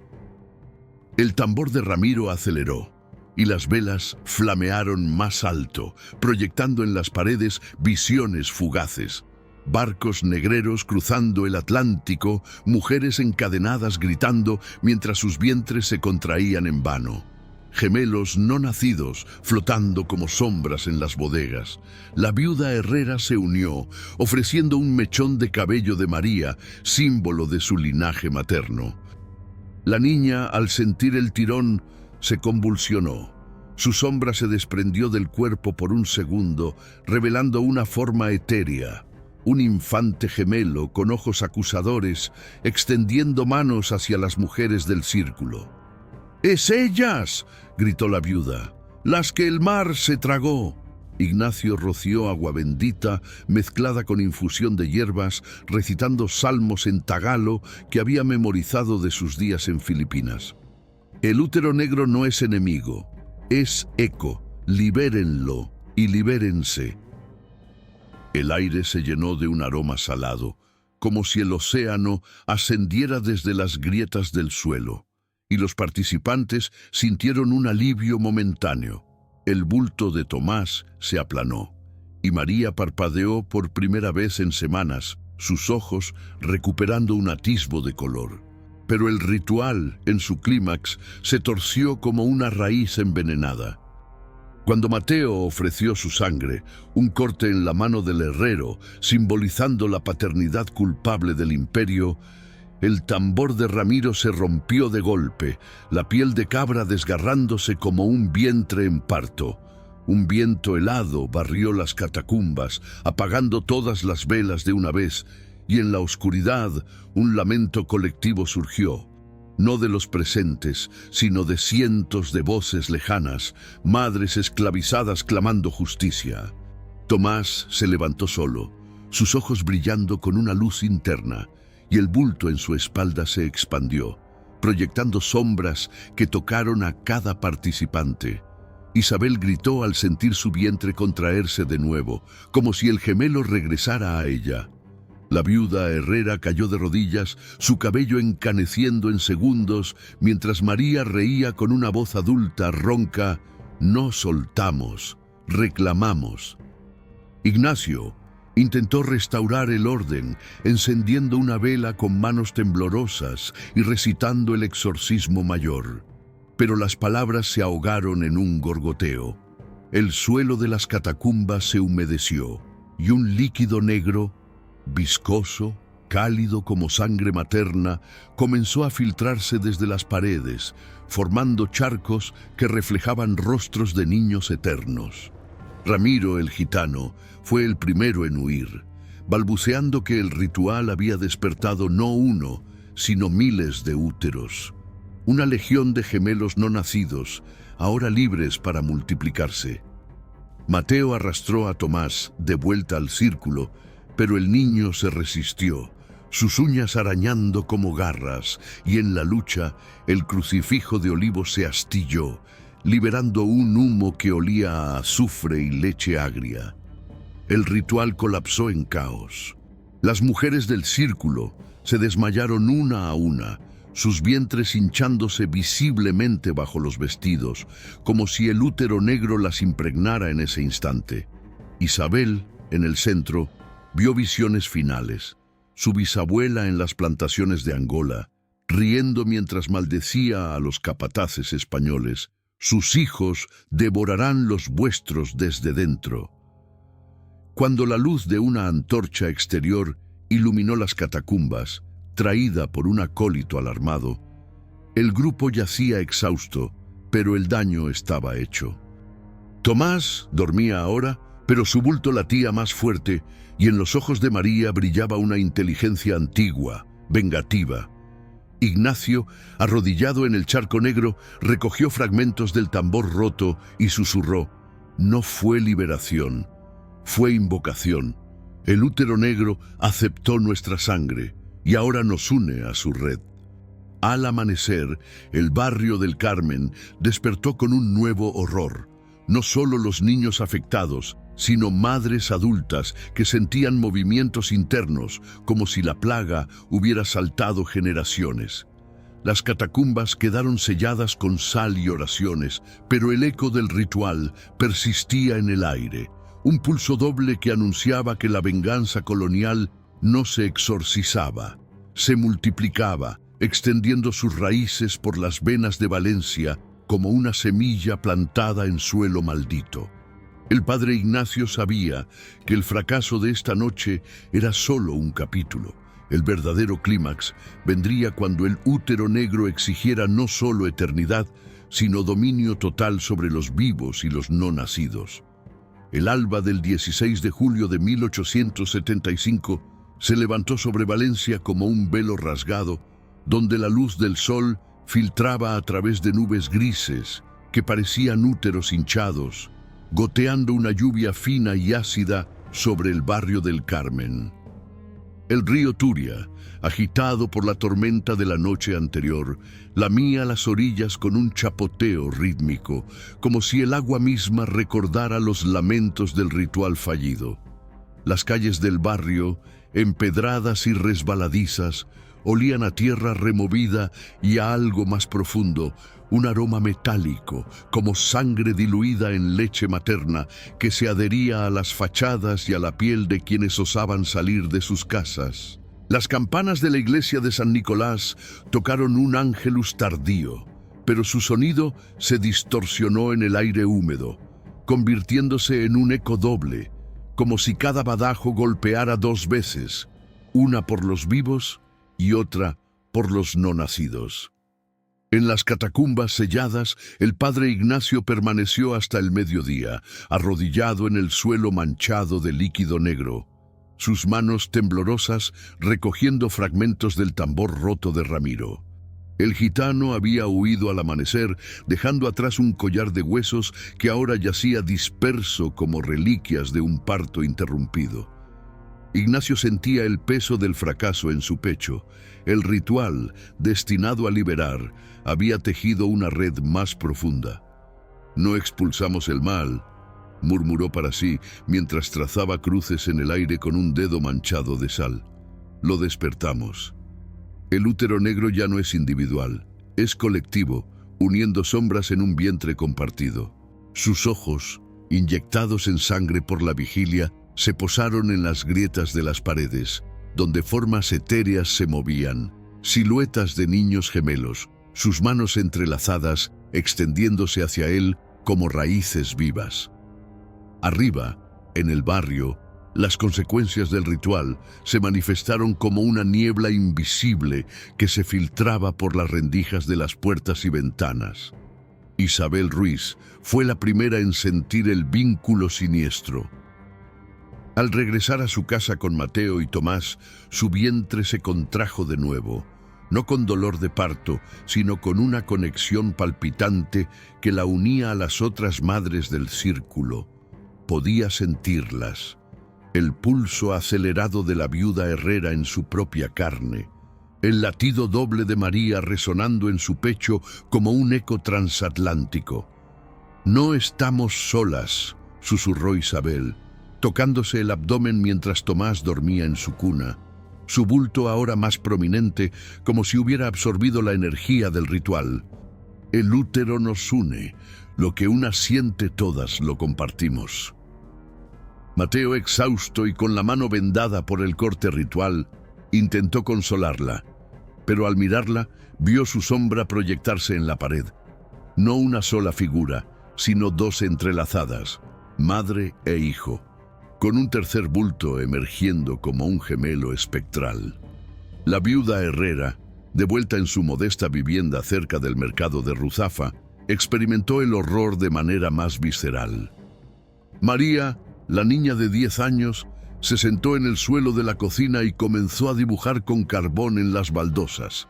El tambor de Ramiro aceleró, y las velas flamearon más alto, proyectando en las paredes visiones fugaces. Barcos negreros cruzando el Atlántico, mujeres encadenadas gritando mientras sus vientres se contraían en vano. Gemelos no nacidos flotando como sombras en las bodegas. La viuda herrera se unió, ofreciendo un mechón de cabello de María, símbolo de su linaje materno. La niña, al sentir el tirón, se convulsionó. Su sombra se desprendió del cuerpo por un segundo, revelando una forma etérea. Un infante gemelo con ojos acusadores, extendiendo manos hacia las mujeres del círculo. «¡Es ellas!», gritó la viuda, «las que el mar se tragó». Ignacio roció agua bendita mezclada con infusión de hierbas, recitando salmos en tagalo que había memorizado de sus días en Filipinas. El útero negro no es enemigo, es eco, libérenlo y libérense. El aire se llenó de un aroma salado, como si el océano ascendiera desde las grietas del suelo, y los participantes sintieron un alivio momentáneo. El bulto de Tomás se aplanó, y María parpadeó por primera vez en semanas, sus ojos recuperando un atisbo de color. Pero el ritual, en su clímax, se torció como una raíz envenenada. Cuando Mateo ofreció su sangre, un corte en la mano del herrero, simbolizando la paternidad culpable del imperio, el tambor de Ramiro se rompió de golpe, la piel de cabra desgarrándose como un vientre en parto. Un viento helado barrió las catacumbas, apagando todas las velas de una vez, y en la oscuridad un lamento colectivo surgió. No de los presentes, sino de cientos de voces lejanas, madres esclavizadas clamando justicia. Tomás se levantó solo, sus ojos brillando con una luz interna, y el bulto en su espalda se expandió, proyectando sombras que tocaron a cada participante. Isabel gritó al sentir su vientre contraerse de nuevo, como si el gemelo regresara a ella. La viuda herrera cayó de rodillas, su cabello encaneciendo en segundos, mientras María reía con una voz adulta, ronca: «No soltamos, reclamamos». Ignacio intentó restaurar el orden, encendiendo una vela con manos temblorosas y recitando el exorcismo mayor. Pero las palabras se ahogaron en un gorgoteo. El suelo de las catacumbas se humedeció, y un líquido negro, viscoso, cálido como sangre materna, comenzó a filtrarse desde las paredes, formando charcos que reflejaban rostros de niños eternos. Ramiro, el gitano, fue el primero en huir, balbuceando que el ritual había despertado no uno, sino miles de úteros. Una legión de gemelos no nacidos, ahora libres para multiplicarse. Mateo arrastró a Tomás de vuelta al círculo, pero el niño se resistió, sus uñas arañando como garras, y en la lucha el crucifijo de olivo se astilló, liberando un humo que olía a azufre y leche agria. El ritual colapsó en caos. Las mujeres del círculo se desmayaron una a una, sus vientres hinchándose visiblemente bajo los vestidos, como si el útero negro las impregnara en ese instante. Isabel, en el centro, vio visiones finales. Su bisabuela en las plantaciones de Angola, riendo mientras maldecía a los capataces españoles: «Sus hijos devorarán los vuestros desde dentro». Cuando la luz de una antorcha exterior iluminó las catacumbas, traída por un acólito alarmado, el grupo yacía exhausto, pero el daño estaba hecho. Tomás dormía ahora, pero su bulto latía más fuerte, y en los ojos de María brillaba una inteligencia antigua, vengativa. Ignacio, arrodillado en el charco negro, recogió fragmentos del tambor roto y susurró: «No fue liberación, fue invocación. El útero negro aceptó nuestra sangre y ahora nos une a su red». Al amanecer, el barrio del Carmen despertó con un nuevo horror. No solo los niños afectados, sino madres adultas que sentían movimientos internos, como si la plaga hubiera saltado generaciones. Las catacumbas quedaron selladas con sal y oraciones, pero el eco del ritual persistía en el aire, un pulso doble que anunciaba que la venganza colonial no se exorcizaba, se multiplicaba, extendiendo sus raíces por las venas de Valencia como una semilla plantada en suelo maldito. El padre Ignacio sabía que el fracaso de esta noche era solo un capítulo. El verdadero clímax vendría cuando el útero negro exigiera no solo eternidad, sino dominio total sobre los vivos y los no nacidos. El alba del 16 de julio de 1875 se levantó sobre Valencia como un velo rasgado, donde la luz del sol filtraba a través de nubes grises que parecían úteros hinchados, goteando una lluvia fina y ácida sobre el barrio del Carmen. El río Turia, agitado por la tormenta de la noche anterior, lamía las orillas con un chapoteo rítmico, como si el agua misma recordara los lamentos del ritual fallido. Las calles del barrio, empedradas y resbaladizas, olían a tierra removida y a algo más profundo, un aroma metálico, como sangre diluida en leche materna, que se adhería a las fachadas y a la piel de quienes osaban salir de sus casas. Las campanas de la iglesia de San Nicolás tocaron un ángelus tardío, pero su sonido se distorsionó en el aire húmedo, convirtiéndose en un eco doble, como si cada badajo golpeara dos veces, una por los vivos y otra por los no nacidos. En las catacumbas selladas, el padre Ignacio permaneció hasta el mediodía, arrodillado en el suelo manchado de líquido negro, sus manos temblorosas recogiendo fragmentos del tambor roto de Ramiro. El gitano había huido al amanecer, dejando atrás un collar de huesos que ahora yacía disperso como reliquias de un parto interrumpido. Ignacio sentía el peso del fracaso en su pecho. El ritual, destinado a liberar, había tejido una red más profunda. «No expulsamos el mal», murmuró para sí mientras trazaba cruces en el aire con un dedo manchado de sal. «Lo despertamos». El útero negro ya no es individual, es colectivo, uniendo sombras en un vientre compartido. Sus ojos, inyectados en sangre por la vigilia, se posaron en las grietas de las paredes, donde formas etéreas se movían, siluetas de niños gemelos, sus manos entrelazadas, extendiéndose hacia él como raíces vivas. Arriba, en el barrio, las consecuencias del ritual se manifestaron como una niebla invisible que se filtraba por las rendijas de las puertas y ventanas. Isabel Ruiz fue la primera en sentir el vínculo siniestro. Al regresar a su casa con Mateo y Tomás, su vientre se contrajo de nuevo, no con dolor de parto, sino con una conexión palpitante que la unía a las otras madres del círculo. Podía sentirlas, el pulso acelerado de la viuda Herrera en su propia carne, el latido doble de María resonando en su pecho como un eco transatlántico. «No estamos solas», susurró Isabel, tocándose el abdomen mientras Tomás dormía en su cuna, su bulto ahora más prominente, como si hubiera absorbido la energía del ritual. «El útero nos une, lo que una siente todas lo compartimos». Mateo, exhausto y con la mano vendada por el corte ritual, intentó consolarla, pero al mirarla vio su sombra proyectarse en la pared. No una sola figura, sino dos entrelazadas, madre e hijo, con un tercer bulto emergiendo como un gemelo espectral. La viuda Herrera, de vuelta en su modesta vivienda cerca del mercado de Ruzafa, experimentó el horror de manera más visceral. María, la niña de 10 años, se sentó en el suelo de la cocina y comenzó a dibujar con carbón en las baldosas.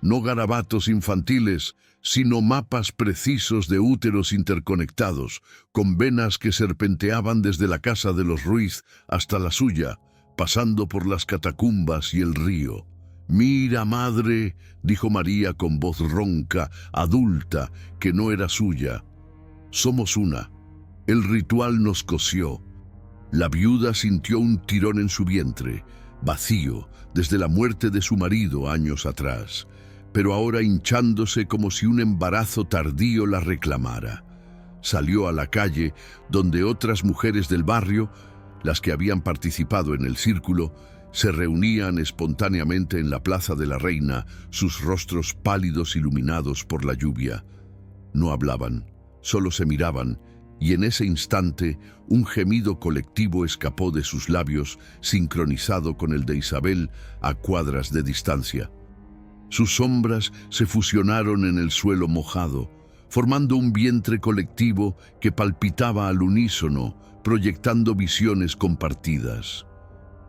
No garabatos infantiles, sino mapas precisos de úteros interconectados, con venas que serpenteaban desde la casa de los Ruiz hasta la suya, pasando por las catacumbas y el río. «Mira, madre», dijo María con voz ronca, adulta, que no era suya. «Somos una. El ritual nos cosió». La viuda sintió un tirón en su vientre, vacío, desde la muerte de su marido años atrás, pero ahora hinchándose como si un embarazo tardío la reclamara. Salió a la calle, donde otras mujeres del barrio, las que habían participado en el círculo, se reunían espontáneamente en la Plaza de la Reina, sus rostros pálidos iluminados por la lluvia. No hablaban, solo se miraban, y en ese instante un gemido colectivo escapó de sus labios, sincronizado con el de Isabel a cuadras de distancia. Sus sombras se fusionaron en el suelo mojado, formando un vientre colectivo que palpitaba al unísono, proyectando visiones compartidas.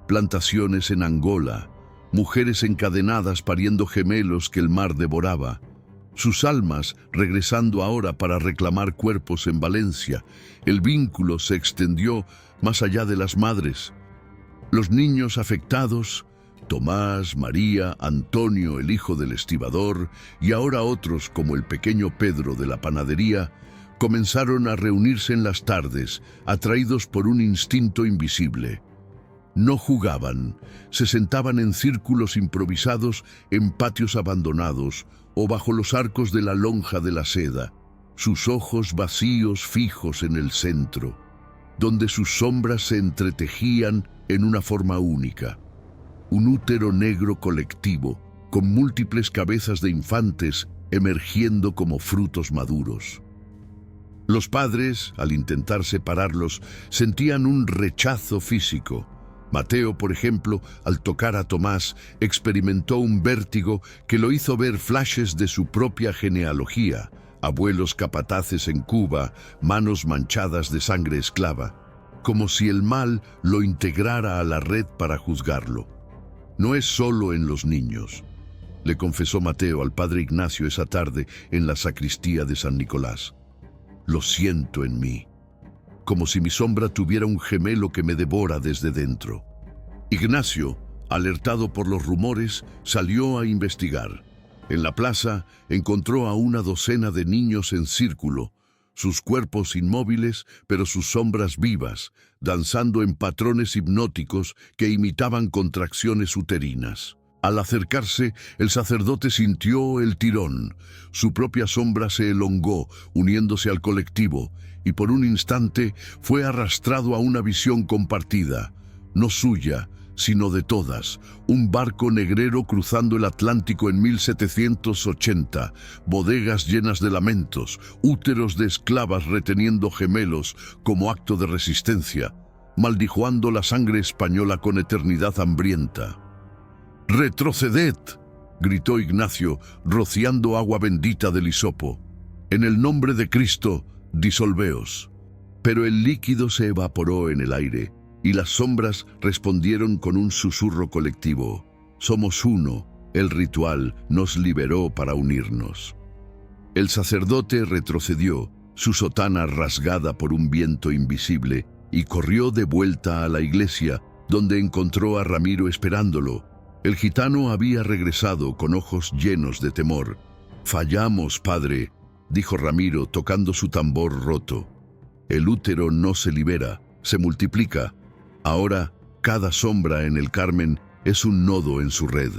Plantaciones en Angola, mujeres encadenadas pariendo gemelos que el mar devoraba, sus almas regresando ahora para reclamar cuerpos en Valencia. El vínculo se extendió más allá de las madres. Los niños afectados, Tomás, María, Antonio, el hijo del estibador, y ahora otros como el pequeño Pedro de la panadería, comenzaron a reunirse en las tardes, atraídos por un instinto invisible. No jugaban, se sentaban en círculos improvisados en patios abandonados o bajo los arcos de la lonja de la seda, sus ojos vacíos fijos en el centro, donde sus sombras se entretejían en una forma única. Un útero negro colectivo, con múltiples cabezas de infantes emergiendo como frutos maduros. Los padres, al intentar separarlos, sentían un rechazo físico. Mateo, por ejemplo, al tocar a Tomás, experimentó un vértigo que lo hizo ver flashes de su propia genealogía, abuelos capataces en Cuba, manos manchadas de sangre esclava, como si el mal lo integrara a la red para juzgarlo. No es solo en los niños, le confesó Mateo al padre Ignacio esa tarde en la sacristía de San Nicolás. Lo siento en mí, como si mi sombra tuviera un gemelo que me devora desde dentro. Ignacio, alertado por los rumores, salió a investigar. En la plaza encontró a una docena de niños en círculo, sus cuerpos inmóviles, pero sus sombras vivas, danzando en patrones hipnóticos que imitaban contracciones uterinas. Al acercarse, el sacerdote sintió el tirón. Su propia sombra se elongó, uniéndose al colectivo, y por un instante fue arrastrado a una visión compartida, no suya, sino de todas. Un barco negrero cruzando el Atlántico en 1780, bodegas llenas de lamentos, úteros de esclavas reteniendo gemelos como acto de resistencia, maldijuando la sangre española con eternidad hambrienta. «¡Retroceded!», gritó Ignacio, rociando agua bendita del hisopo. «En el nombre de Cristo, disolveos». Pero el líquido se evaporó en el aire, y las sombras respondieron con un susurro colectivo. «Somos uno, el ritual nos liberó para unirnos». El sacerdote retrocedió, su sotana rasgada por un viento invisible, y corrió de vuelta a la iglesia, donde encontró a Ramiro esperándolo. El gitano había regresado con ojos llenos de temor. «Fallamos, padre», dijo Ramiro tocando su tambor roto. «El útero no se libera, se multiplica. Ahora, cada sombra en el Carmen es un nodo en su red».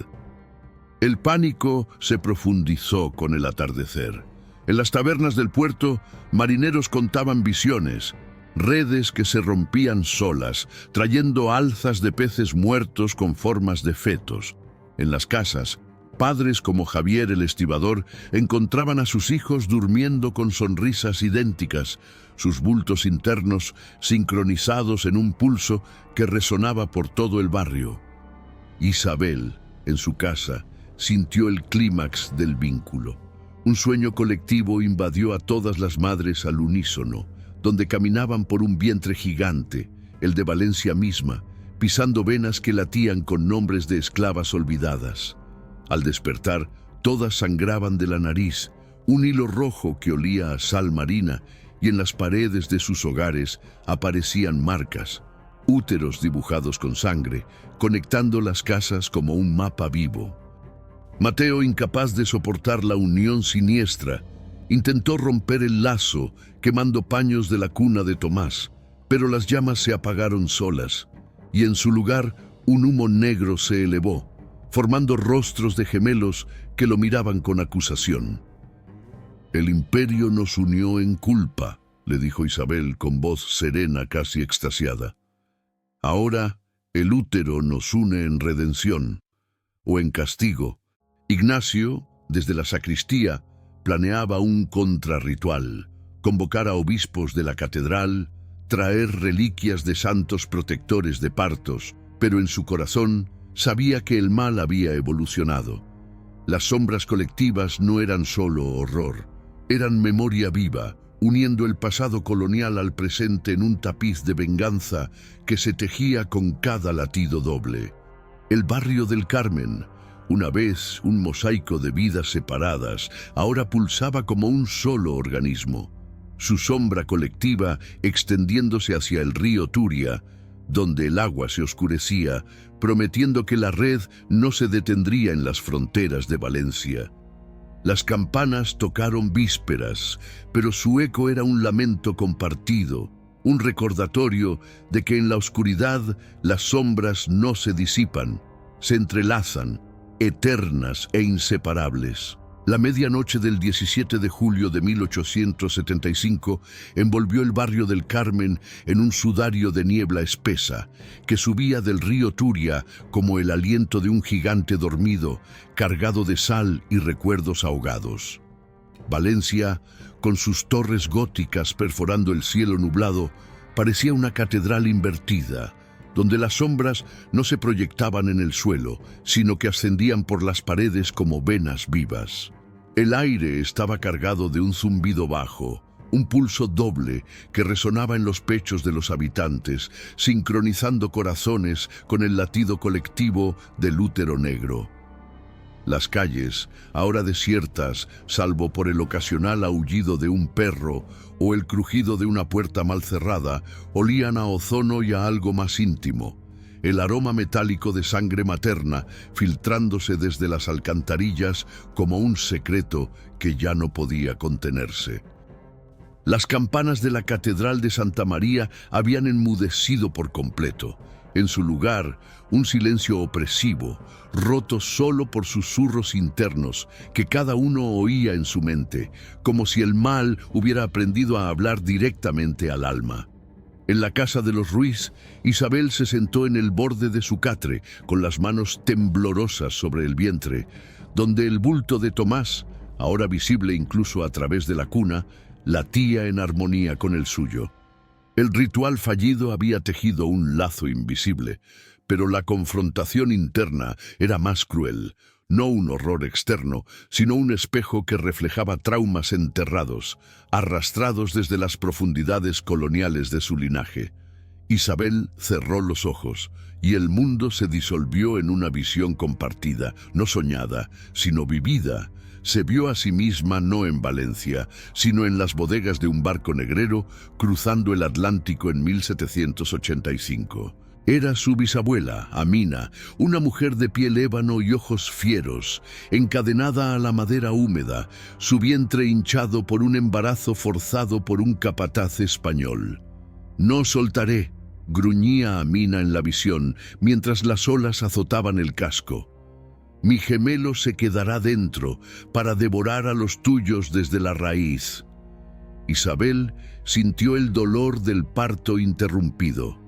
El pánico se profundizó con el atardecer. En las tabernas del puerto, marineros contaban visiones, redes que se rompían solas, trayendo alzas de peces muertos con formas de fetos. En las casas, padres como Javier el estibador encontraban a sus hijos durmiendo con sonrisas idénticas, sus bultos internos sincronizados en un pulso que resonaba por todo el barrio. Isabel, en su casa, sintió el clímax del vínculo. Un sueño colectivo invadió a todas las madres al unísono, donde caminaban por un vientre gigante, el de Valencia misma, pisando venas que latían con nombres de esclavas olvidadas. Al despertar, todas sangraban de la nariz, un hilo rojo que olía a sal marina, y en las paredes de sus hogares aparecían marcas, úteros dibujados con sangre, conectando las casas como un mapa vivo. Mateo, incapaz de soportar la unión siniestra, intentó romper el lazo, quemando paños de la cuna de Tomás, pero las llamas se apagaron solas, y en su lugar un humo negro se elevó, formando rostros de gemelos que lo miraban con acusación. «El imperio nos unió en culpa», le dijo Isabel con voz serena, casi extasiada. «Ahora el útero nos une en redención, o en castigo». Ignacio, desde la sacristía, planeaba un contrarritual, convocar a obispos de la catedral, traer reliquias de santos protectores de partos, pero en su corazón sabía que el mal había evolucionado. Las sombras colectivas no eran solo horror, eran memoria viva, uniendo el pasado colonial al presente en un tapiz de venganza que se tejía con cada latido doble. El barrio del Carmen, una vez un mosaico de vidas separadas, ahora pulsaba como un solo organismo, su sombra colectiva extendiéndose hacia el río Turia, donde el agua se oscurecía, prometiendo que la red no se detendría en las fronteras de Valencia. Las campanas tocaron vísperas, pero su eco era un lamento compartido, un recordatorio de que en la oscuridad las sombras no se disipan, se entrelazan, eternas e inseparables. La medianoche del 17 de julio de 1875 envolvió el barrio del Carmen en un sudario de niebla espesa que subía del río Turia como el aliento de un gigante dormido, cargado de sal y recuerdos ahogados. Valencia, con sus torres góticas perforando el cielo nublado, parecía una catedral invertida, donde las sombras no se proyectaban en el suelo, sino que ascendían por las paredes como venas vivas. El aire estaba cargado de un zumbido bajo, un pulso doble que resonaba en los pechos de los habitantes, sincronizando corazones con el latido colectivo del útero negro. Las calles, ahora desiertas, salvo por el ocasional aullido de un perro o el crujido de una puerta mal cerrada, olían a ozono y a algo más íntimo. el aroma metálico de sangre materna filtrándose desde las alcantarillas como un secreto que ya no podía contenerse. Las campanas de la Catedral de Santa María habían enmudecido por completo. En su lugar, un silencio opresivo, roto solo por susurros internos que cada uno oía en su mente, como si el mal hubiera aprendido a hablar directamente al alma. En la casa de los Ruiz, Isabel se sentó en el borde de su catre, con las manos temblorosas sobre el vientre, donde el bulto de Tomás, ahora visible incluso a través de la cuna, latía en armonía con el suyo. El ritual fallido había tejido un lazo invisible, pero la confrontación interna era más cruel, no un horror externo, sino un espejo que reflejaba traumas enterrados, arrastrados desde las profundidades coloniales de su linaje. Isabel cerró los ojos, y el mundo se disolvió en una visión compartida, no soñada, sino vivida. Se vio a sí misma no en Valencia, sino en las bodegas de un barco negrero cruzando el Atlántico en 1785. Era su bisabuela, Amina, una mujer de piel ébano y ojos fieros, encadenada a la madera húmeda, su vientre hinchado por un embarazo forzado por un capataz español. «No soltaré», gruñía Amina en la visión, mientras las olas azotaban el casco. «Mi gemelo se quedará dentro para devorar a los tuyos desde la raíz». Isabel sintió el dolor del parto interrumpido.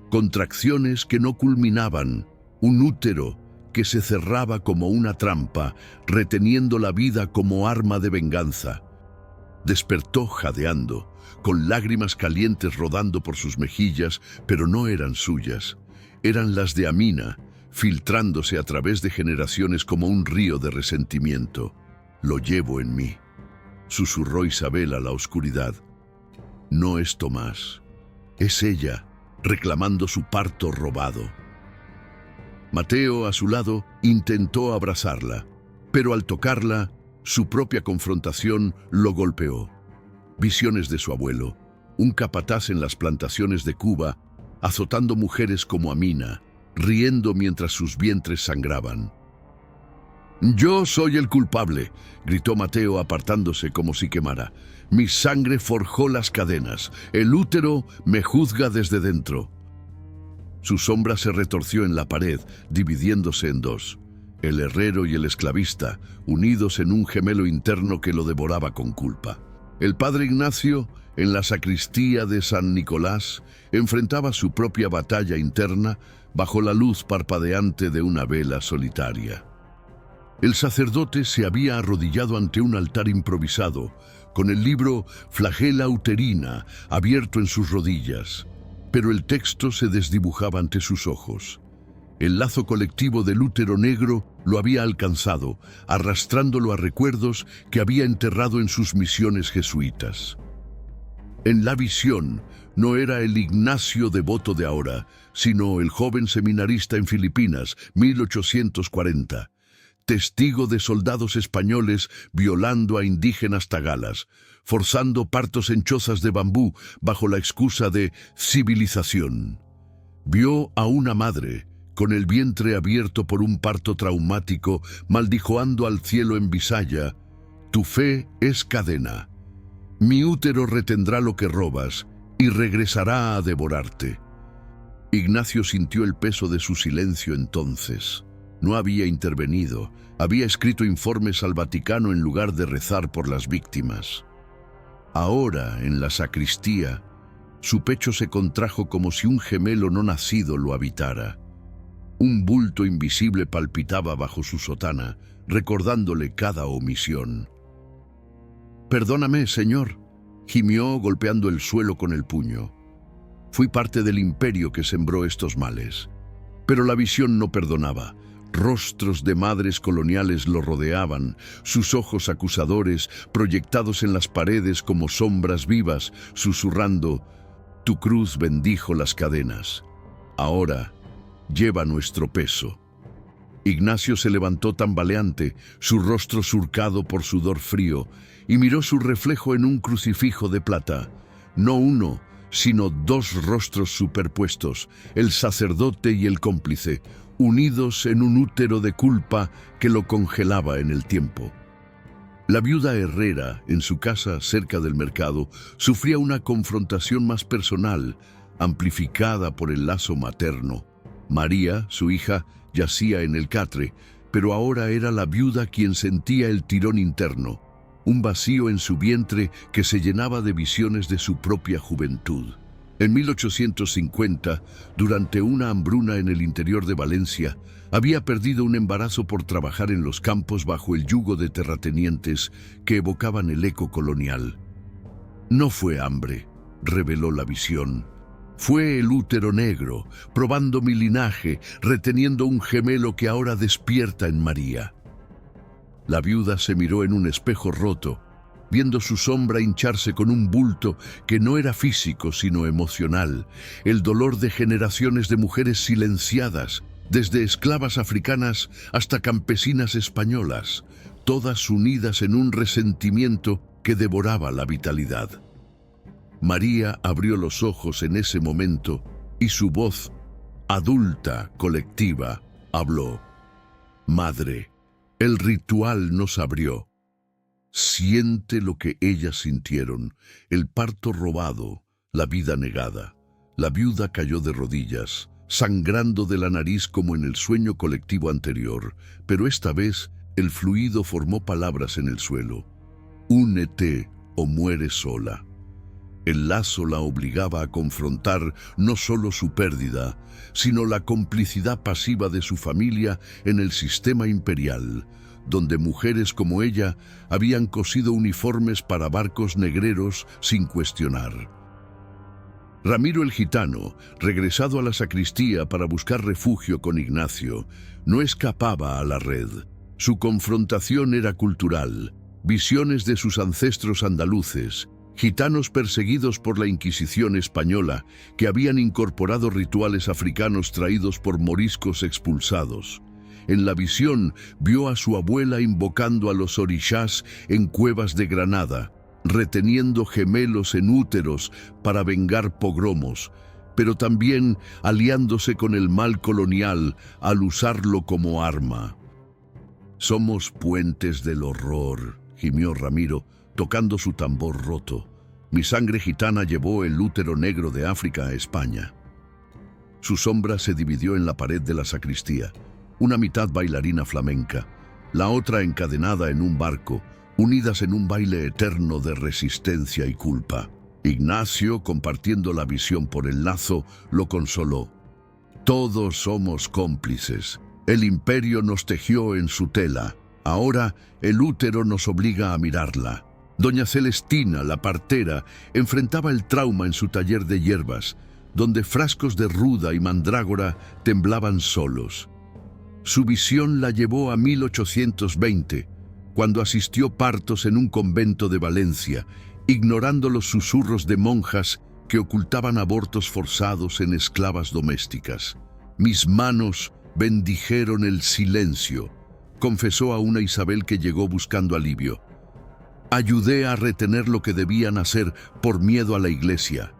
Contracciones que no culminaban, un útero que se cerraba como una trampa, reteniendo la vida como arma de venganza. Despertó jadeando, con lágrimas calientes rodando por sus mejillas, pero no eran suyas. Eran las de Amina, filtrándose a través de generaciones como un río de resentimiento. «Lo llevo en mí», susurró Isabel a la oscuridad. «No es Tomás, es ella, reclamando su parto robado». Mateo, a su lado, intentó abrazarla, pero al tocarla, su propia confrontación lo golpeó. Visiones de su abuelo, un capataz en las plantaciones de Cuba, azotando mujeres como Amina, riendo mientras sus vientres sangraban. «Yo soy el culpable», gritó Mateo apartándose como si quemara. «Mi sangre forjó las cadenas. El útero me juzga desde dentro». Su sombra se retorció en la pared, dividiéndose en dos. El herrero y el esclavista, unidos en un gemelo interno que lo devoraba con culpa. El padre Ignacio, en la sacristía de San Nicolás, enfrentaba su propia batalla interna bajo la luz parpadeante de una vela solitaria. El sacerdote se había arrodillado ante un altar improvisado, con el libro Flagela Uterina abierto en sus rodillas, pero el texto se desdibujaba ante sus ojos. El lazo colectivo del útero negro lo había alcanzado, arrastrándolo a recuerdos que había enterrado en sus misiones jesuitas. En la visión, no era el Ignacio devoto de ahora, sino el joven seminarista en Filipinas, 1840, testigo de soldados españoles violando a indígenas tagalas, forzando partos en chozas de bambú bajo la excusa de civilización. Vio a una madre, con el vientre abierto por un parto traumático, maldijoando al cielo en Bisaya: «Tu fe es cadena. Mi útero retendrá lo que robas y regresará a devorarte». Ignacio sintió el peso de su silencio entonces. No había intervenido, había escrito informes al Vaticano en lugar de rezar por las víctimas. Ahora, en la sacristía, su pecho se contrajo como si un gemelo no nacido lo habitara. Un bulto invisible palpitaba bajo su sotana, recordándole cada omisión. «Perdóname, Señor», gimió golpeando el suelo con el puño. «Fui parte del imperio que sembró estos males». Pero la visión no perdonaba. Rostros de madres coloniales lo rodeaban, sus ojos acusadores proyectados en las paredes como sombras vivas, susurrando: «Tu cruz bendijo las cadenas. Ahora lleva nuestro peso». Ignacio se levantó tambaleante, su rostro surcado por sudor frío, y miró su reflejo en un crucifijo de plata. No uno, sino dos rostros superpuestos, el sacerdote y el cómplice, unidos en un útero de culpa que lo congelaba en el tiempo. La viuda Herrera, en su casa cerca del mercado, sufría una confrontación más personal, amplificada por el lazo materno. María, su hija, yacía en el catre, pero ahora era la viuda quien sentía el tirón interno, un vacío en su vientre que se llenaba de visiones de su propia juventud. En 1850, durante una hambruna en el interior de Valencia, había perdido un embarazo por trabajar en los campos bajo el yugo de terratenientes que evocaban el eco colonial. No fue hambre, reveló la visión. Fue el útero negro, probando mi linaje, reteniendo un gemelo que ahora despierta en María. La viuda se miró en un espejo roto, viendo su sombra hincharse con un bulto que no era físico sino emocional, el dolor de generaciones de mujeres silenciadas, desde esclavas africanas hasta campesinas españolas, todas unidas en un resentimiento que devoraba la vitalidad. María abrió los ojos en ese momento y su voz, adulta, colectiva, habló. Madre, el ritual nos abrió. Siente lo que ellas sintieron, el parto robado, la vida negada. La viuda cayó de rodillas, sangrando de la nariz como en el sueño colectivo anterior, pero esta vez el fluido formó palabras en el suelo. Únete o muere sola. El lazo la obligaba a confrontar no solo su pérdida, sino la complicidad pasiva de su familia en el sistema imperial, donde mujeres como ella habían cosido uniformes para barcos negreros sin cuestionar. Ramiro el gitano, regresado a la sacristía para buscar refugio con Ignacio, no escapaba a la red. Su confrontación era cultural, visiones de sus ancestros andaluces, gitanos perseguidos por la Inquisición española que habían incorporado rituales africanos traídos por moriscos expulsados. En la visión vio a su abuela invocando a los orishás en cuevas de Granada, reteniendo gemelos en úteros para vengar pogromos, pero también aliándose con el mal colonial al usarlo como arma. Somos puentes del horror, gimió Ramiro, tocando su tambor roto. Mi sangre gitana llevó el útero negro de África a España. Su sombra se dividió en la pared de la sacristía, una mitad bailarina flamenca, la otra encadenada en un barco, unidas en un baile eterno de resistencia y culpa. Ignacio, compartiendo la visión por el lazo, lo consoló. Todos somos cómplices. El imperio nos tejió en su tela. Ahora el útero nos obliga a mirarla. Doña Celestina, la partera, enfrentaba el trauma en su taller de hierbas, donde frascos de ruda y mandrágora temblaban solos. Su visión la llevó a 1820, cuando asistió partos en un convento de Valencia, ignorando los susurros de monjas que ocultaban abortos forzados en esclavas domésticas. Mis manos bendijeron el silencio, confesó a una Isabel que llegó buscando alivio. Ayudé a retener lo que debían hacer por miedo a la iglesia.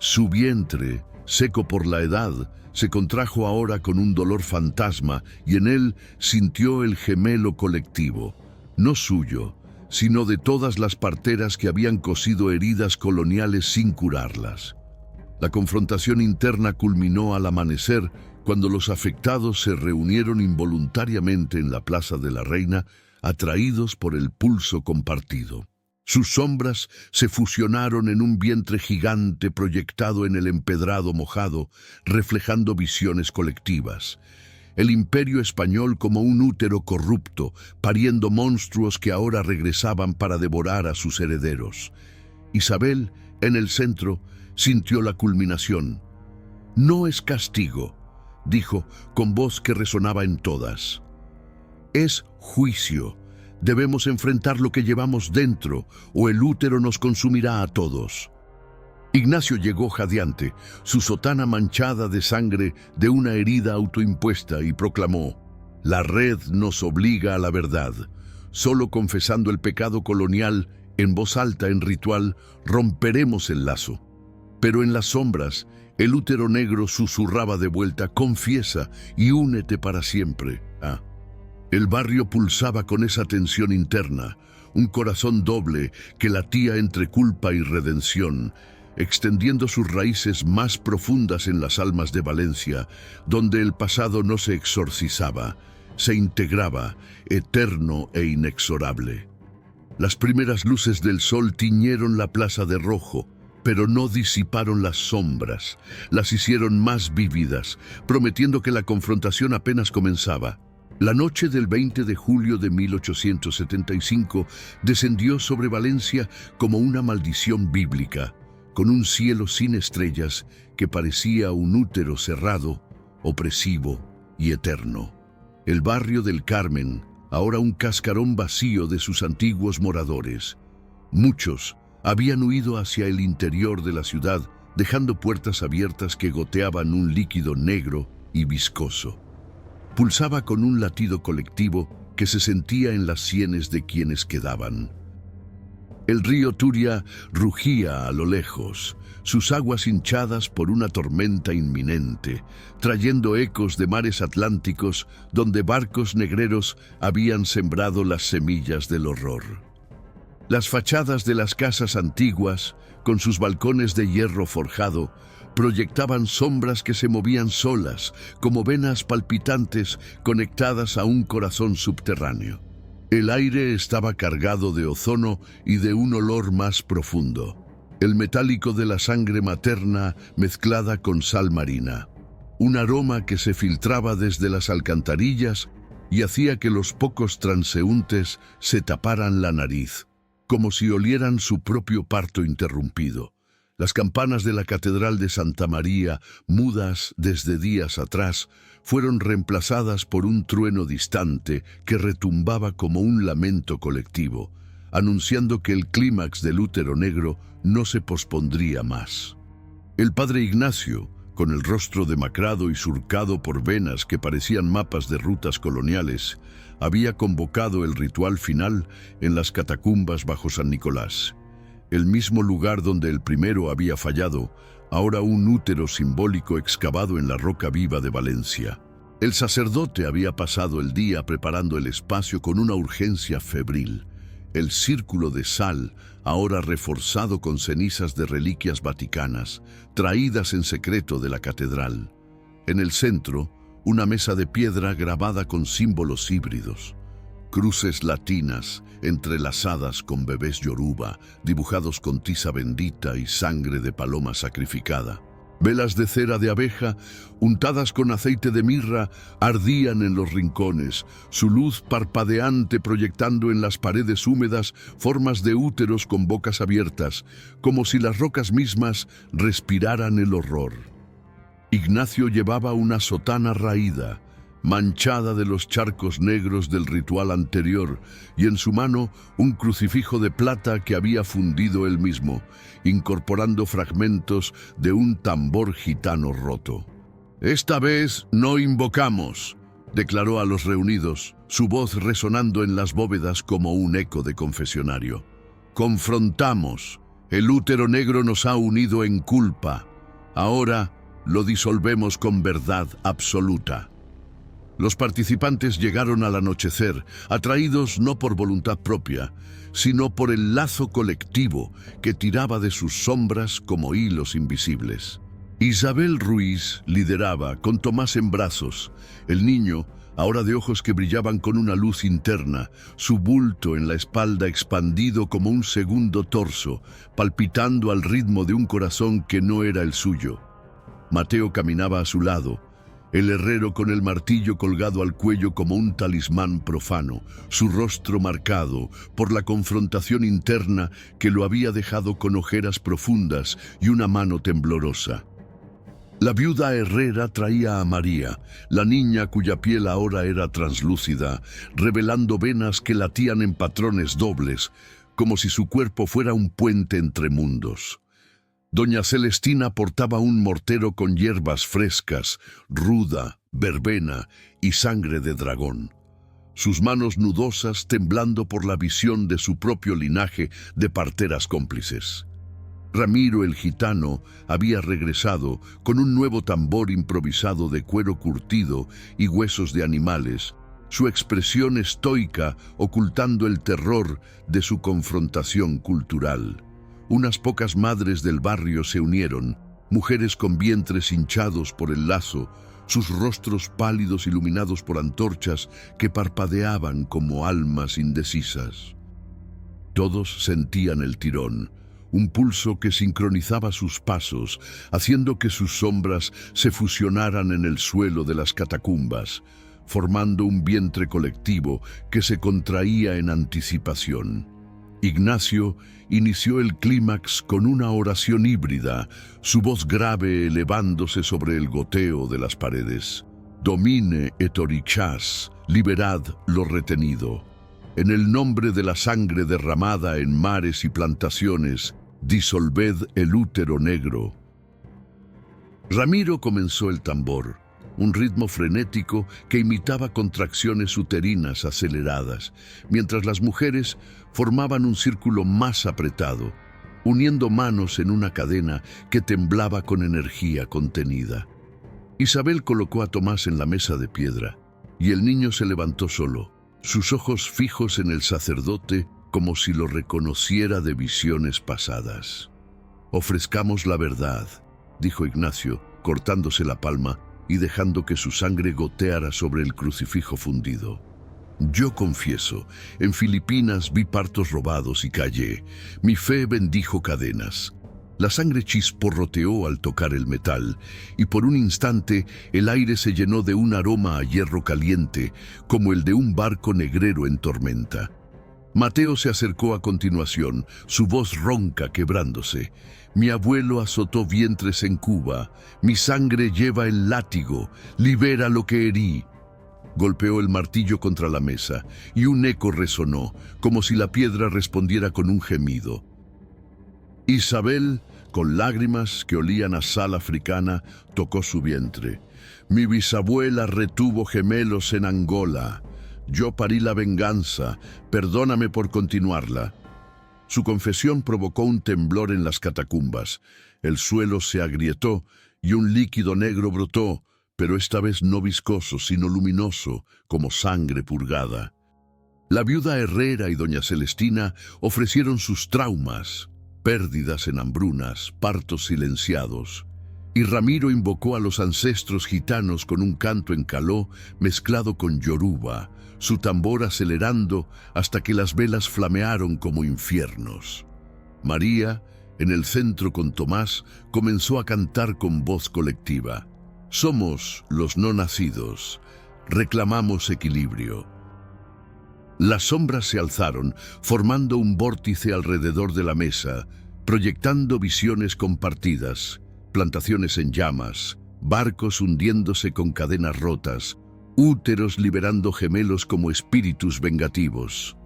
Su vientre, seco por la edad, se contrajo ahora con un dolor fantasma y en él sintió el gemelo colectivo, no suyo, sino de todas las parteras que habían cosido heridas coloniales sin curarlas. La confrontación interna culminó al amanecer cuando los afectados se reunieron involuntariamente en la Plaza de la Reina, atraídos por el pulso compartido. Sus sombras se fusionaron en un vientre gigante proyectado en el empedrado mojado, reflejando visiones colectivas. El imperio español como un útero corrupto, pariendo monstruos que ahora regresaban para devorar a sus herederos. Isabel, en el centro, sintió la culminación. No es castigo, dijo con voz que resonaba en todas. Es juicio. Debemos enfrentar lo que llevamos dentro, o el útero nos consumirá a todos. Ignacio llegó jadeante, su sotana manchada de sangre de una herida autoimpuesta, y proclamó: la red nos obliga a la verdad. Solo confesando el pecado colonial En voz alta, en ritual, romperemos el lazo. Pero en las sombras, el útero negro susurraba de vuelta: confiesa y únete para siempre. El barrio pulsaba con esa tensión interna, un corazón doble que latía entre culpa y redención, extendiendo sus raíces más profundas en las almas de Valencia, donde el pasado no se exorcizaba, se integraba, eterno e inexorable. Las primeras luces del sol tiñeron la plaza de rojo, pero no disiparon las sombras, las hicieron más vívidas, prometiendo que la confrontación apenas comenzaba. La noche del 20 de julio de 1875 descendió sobre Valencia como una maldición bíblica, con un cielo sin estrellas que parecía un útero cerrado, opresivo y eterno. El barrio del Carmen, ahora un cascarón vacío de sus antiguos moradores. Muchos habían huido hacia el interior de la ciudad, dejando puertas abiertas que goteaban un líquido negro y viscoso. Pulsaba con un latido colectivo que se sentía en las sienes de quienes quedaban. El río Turia rugía a lo lejos, sus aguas hinchadas por una tormenta inminente, trayendo ecos de mares atlánticos donde barcos negreros habían sembrado las semillas del horror. Las fachadas de las casas antiguas, con sus balcones de hierro forjado, proyectaban sombras que se movían solas, como venas palpitantes conectadas a un corazón subterráneo. El aire estaba cargado de ozono y de un olor más profundo, el metálico de la sangre materna mezclada con sal marina. Un aroma que se filtraba desde las alcantarillas y hacía que los pocos transeúntes se taparan la nariz, como si olieran su propio parto interrumpido. Las campanas de la Catedral de Santa María, mudas desde días atrás, fueron reemplazadas por un trueno distante que retumbaba como un lamento colectivo, anunciando que el clímax del útero negro no se pospondría más. El padre Ignacio, con el rostro demacrado y surcado por venas que parecían mapas de rutas coloniales, había convocado el ritual final en las catacumbas bajo San Nicolás. El mismo lugar donde el primero había fallado, ahora un útero simbólico excavado en la roca viva de Valencia. El sacerdote había pasado el día preparando el espacio con una urgencia febril. El círculo de sal, ahora reforzado con cenizas de reliquias vaticanas, traídas en secreto de la catedral. En el centro, una mesa de piedra grabada con símbolos híbridos. Cruces latinas, entrelazadas con bebés yoruba, dibujados con tiza bendita y sangre de paloma sacrificada. Velas de cera de abeja, untadas con aceite de mirra, ardían en los rincones, su luz parpadeante proyectando en las paredes húmedas formas de úteros con bocas abiertas, como si las rocas mismas respiraran el horror. Ignacio llevaba una sotana raída, manchada de los charcos negros del ritual anterior, y en su mano un crucifijo de plata que había fundido él mismo, incorporando fragmentos de un tambor gitano roto. «Esta vez no invocamos», declaró a los reunidos, su voz resonando en las bóvedas como un eco de confesionario. «Confrontamos. El útero negro nos ha unido en culpa. Ahora lo disolvemos con verdad absoluta». Los participantes llegaron al anochecer, atraídos no por voluntad propia, sino por el lazo colectivo que tiraba de sus sombras como hilos invisibles. Isabel Ruiz lideraba, con Tomás en brazos. El niño, ahora de ojos que brillaban con una luz interna, su bulto en la espalda expandido como un segundo torso, palpitando al ritmo de un corazón que no era el suyo. Mateo caminaba a su lado, el herrero con el martillo colgado al cuello como un talismán profano, su rostro marcado por la confrontación interna que lo había dejado con ojeras profundas y una mano temblorosa. La viuda herrera traía a María, la niña cuya piel ahora era translúcida, revelando venas que latían en patrones dobles, como si su cuerpo fuera un puente entre mundos. Doña Celestina portaba un mortero con hierbas frescas, ruda, verbena y sangre de dragón. sus manos nudosas temblando por la visión de su propio linaje de parteras cómplices. Ramiro el gitano había regresado con un nuevo tambor improvisado de cuero curtido y huesos de animales, su expresión estoica ocultando el terror de su confrontación cultural. Unas pocas madres del barrio se unieron, mujeres con vientres hinchados por el lazo, sus rostros pálidos iluminados por antorchas que parpadeaban como almas indecisas. Todos sentían el tirón, un pulso que sincronizaba sus pasos, haciendo que sus sombras se fusionaran en el suelo de las catacumbas, formando un vientre colectivo que se contraía en anticipación. Ignacio inició el clímax con una oración híbrida, su voz grave elevándose sobre el goteo de las paredes. Domine et orichas, liberad lo retenido. En el nombre de la sangre derramada en mares y plantaciones, disolved el útero negro. Ramiro comenzó el tambor, un ritmo frenético que imitaba contracciones uterinas aceleradas, mientras las mujeres formaban un círculo más apretado, uniendo manos en una cadena que temblaba con energía contenida. Isabel colocó a Tomás en la mesa de piedra, y el niño se levantó solo, sus ojos fijos en el sacerdote como si lo reconociera de visiones pasadas. «Ofrezcamos la verdad», dijo Ignacio, cortándose la palma y dejando que su sangre goteara sobre el crucifijo fundido. «Yo confieso, en Filipinas vi partos robados y callé. Mi fe bendijo cadenas. La sangre chisporroteó al tocar el metal, y por un instante el aire se llenó de un aroma a hierro caliente, como el de un barco negrero en tormenta. Mateo se acercó a continuación, su voz ronca quebrándose. Mi abuelo azotó vientres en Cuba, mi sangre lleva el látigo, libera lo que herí». Golpeó el martillo contra la mesa, y un eco resonó, como si la piedra respondiera con un gemido. Isabel, con lágrimas que olían a sal africana, tocó su vientre. «Mi bisabuela retuvo gemelos en Angola. Yo parí la venganza, perdóname por continuarla». Su confesión provocó un temblor en las catacumbas. El suelo se agrietó y un líquido negro brotó, pero esta vez no viscoso, sino luminoso, como sangre purgada. La viuda Herrera y doña Celestina ofrecieron sus traumas, pérdidas en hambrunas, partos silenciados. Y Ramiro invocó a los ancestros gitanos con un canto en caló mezclado con yoruba, su tambor acelerando hasta que las velas flamearon como infiernos. María, en el centro con Tomás, comenzó a cantar con voz colectiva. «Somos los no nacidos, reclamamos equilibrio». Las sombras se alzaron, formando un vórtice alrededor de la mesa, proyectando visiones compartidas, plantaciones en llamas, barcos hundiéndose con cadenas rotas, úteros liberando gemelos como espíritus vengativos.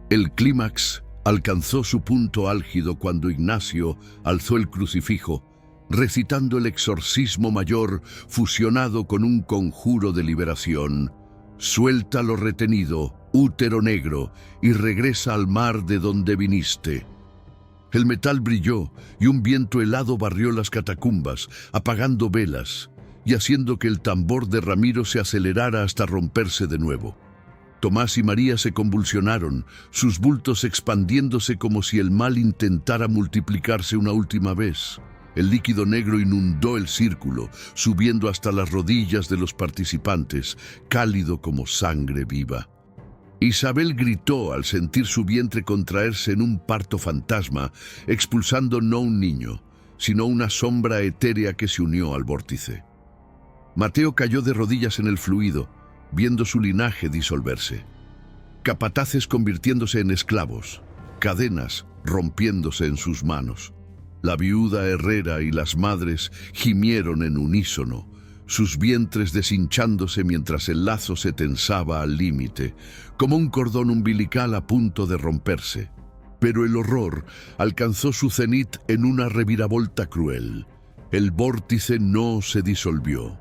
El clímax alcanzó su punto álgido cuando Ignacio alzó el crucifijo, recitando el exorcismo mayor fusionado con un conjuro de liberación. «Suelta lo retenido, útero negro, y regresa al mar de donde viniste». El metal brilló y un viento helado barrió las catacumbas, apagando velas y haciendo que el tambor de Ramiro se acelerara hasta romperse de nuevo. Tomás y María se convulsionaron, sus bultos expandiéndose como si el mal intentara multiplicarse una última vez. El líquido negro inundó el círculo, subiendo hasta las rodillas de los participantes, cálido como sangre viva. Isabel gritó al sentir su vientre contraerse en un parto fantasma, expulsando no un niño, sino una sombra etérea que se unió al vórtice. Mateo cayó de rodillas en el fluido, viendo su linaje disolverse. Capataces convirtiéndose en esclavos, cadenas rompiéndose en sus manos. La viuda Herrera y las madres gimieron en unísono, sus vientres deshinchándose mientras el lazo se tensaba al límite, como un cordón umbilical a punto de romperse. Pero el horror alcanzó su cenit en una reviravolta cruel. El vórtice no se disolvió,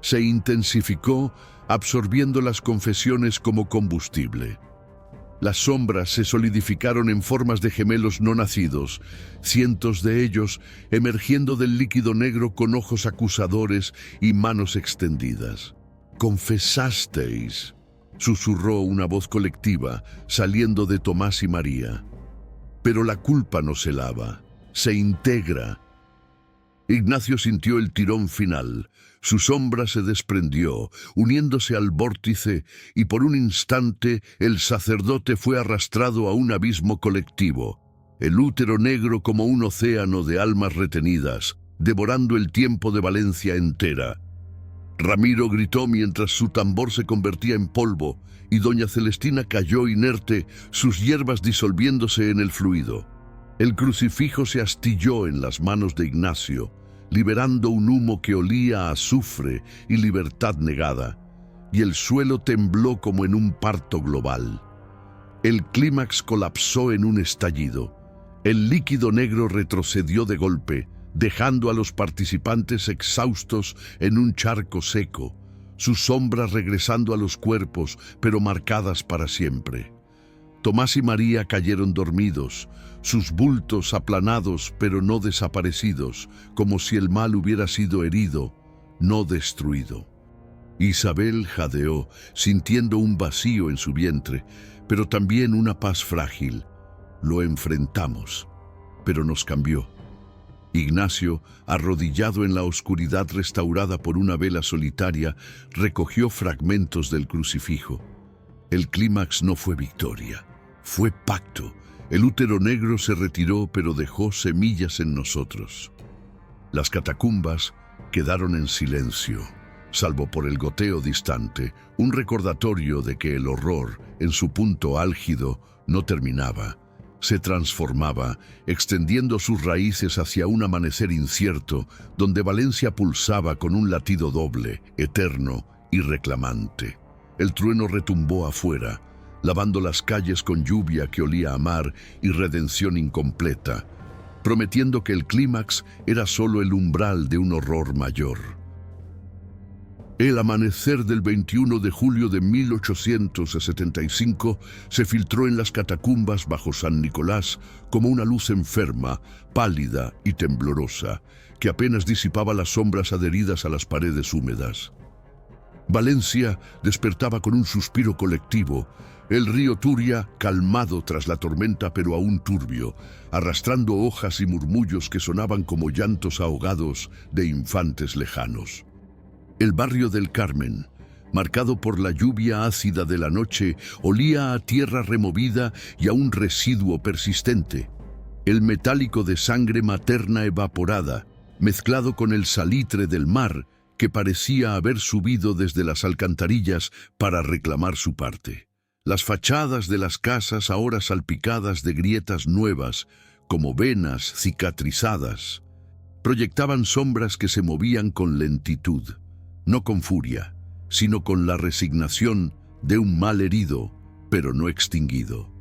se intensificó absorbiendo las confesiones como combustible. Las sombras se solidificaron en formas de gemelos no nacidos, cientos de ellos emergiendo del líquido negro con ojos acusadores y manos extendidas. «Confesasteis», susurró una voz colectiva saliendo de Tomás y María. Pero la culpa no se lava, se integra. Ignacio sintió el tirón final. Su sombra se desprendió, uniéndose al vórtice, y por un instante el sacerdote fue arrastrado a un abismo colectivo. El útero negro como un océano de almas retenidas, devorando el tiempo de Valencia entera. Ramiro gritó mientras su tambor se convertía en polvo, y doña Celestina cayó inerte, sus hierbas disolviéndose en el fluido. El crucifijo se astilló en las manos de Ignacio, liberando un humo que olía a azufre y libertad negada, y el suelo tembló como en un parto global. El clímax colapsó en un estallido. El líquido negro retrocedió de golpe, dejando a los participantes exhaustos en un charco seco, sus sombras regresando a los cuerpos, pero marcadas para siempre. Tomás y María cayeron dormidos, sus bultos aplanados pero no desaparecidos, como si el mal hubiera sido herido, no destruido. Isabel jadeó, sintiendo un vacío en su vientre, pero también una paz frágil. Lo enfrentamos, pero nos cambió. Ignacio, arrodillado en la oscuridad restaurada por una vela solitaria, recogió fragmentos del crucifijo. El clímax no fue victoria, fue pacto. El útero negro se retiró, pero dejó semillas en nosotros. Las catacumbas quedaron en silencio, salvo por el goteo distante, un recordatorio de que el horror, en su punto álgido, no terminaba. Se transformaba, extendiendo sus raíces hacia un amanecer incierto, donde Valencia pulsaba con un latido doble, eterno y reclamante. El trueno retumbó afuera, lavando las calles con lluvia que olía a mar y redención incompleta, prometiendo que el clímax era solo el umbral de un horror mayor. El amanecer del 21 de julio de 1875 se filtró en las catacumbas bajo San Nicolás como una luz enferma, pálida y temblorosa, que apenas disipaba las sombras adheridas a las paredes húmedas. Valencia despertaba con un suspiro colectivo, el río Turia calmado tras la tormenta pero aún turbio, arrastrando hojas y murmullos que sonaban como llantos ahogados de infantes lejanos. El barrio del Carmen, marcado por la lluvia ácida de la noche, olía a tierra removida y a un residuo persistente. El metálico de sangre materna evaporada, mezclado con el salitre del mar, que parecía haber subido desde las alcantarillas para reclamar su parte. Las fachadas de las casas ahora salpicadas de grietas nuevas, como venas cicatrizadas, proyectaban sombras que se movían con lentitud. No con furia, sino con la resignación de un mal herido, pero no extinguido.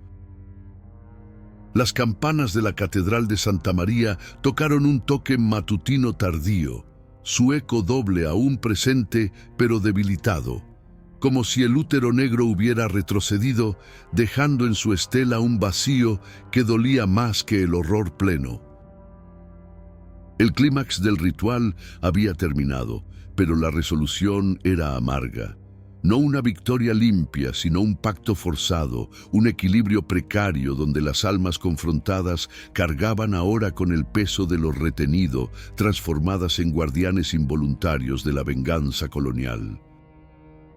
Las campanas de la Catedral de Santa María tocaron un toque matutino tardío, su eco doble aún presente, pero debilitado, como si el útero negro hubiera retrocedido, dejando en su estela un vacío que dolía más que el horror pleno. El clímax del ritual había terminado, pero la resolución era amarga. No una victoria limpia, sino un pacto forzado, un equilibrio precario donde las almas confrontadas cargaban ahora con el peso de lo retenido, transformadas en guardianes involuntarios de la venganza colonial.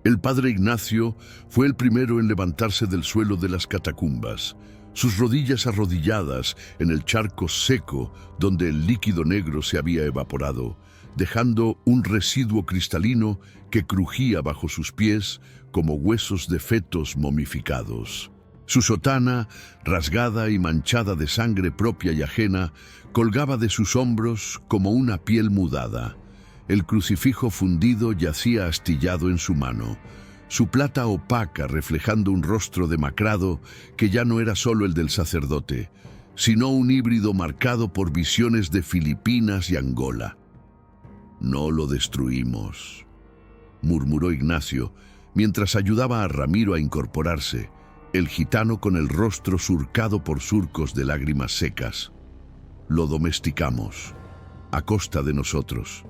El padre Ignacio fue el primero en levantarse del suelo de las catacumbas, sus rodillas arrodilladas en el charco seco donde el líquido negro se había evaporado, dejando un residuo cristalino que crujía bajo sus pies como huesos de fetos momificados. Su sotana, rasgada y manchada de sangre propia y ajena, colgaba de sus hombros como una piel mudada. El crucifijo fundido yacía astillado en su mano, su plata opaca reflejando un rostro demacrado que ya no era solo el del sacerdote, sino un híbrido marcado por visiones de Filipinas y Angola. «No lo destruimos», murmuró Ignacio, Mientras ayudaba a Ramiro a incorporarse, el gitano con el rostro surcado por surcos de lágrimas secas. Lo domesticamos, a costa de nosotros.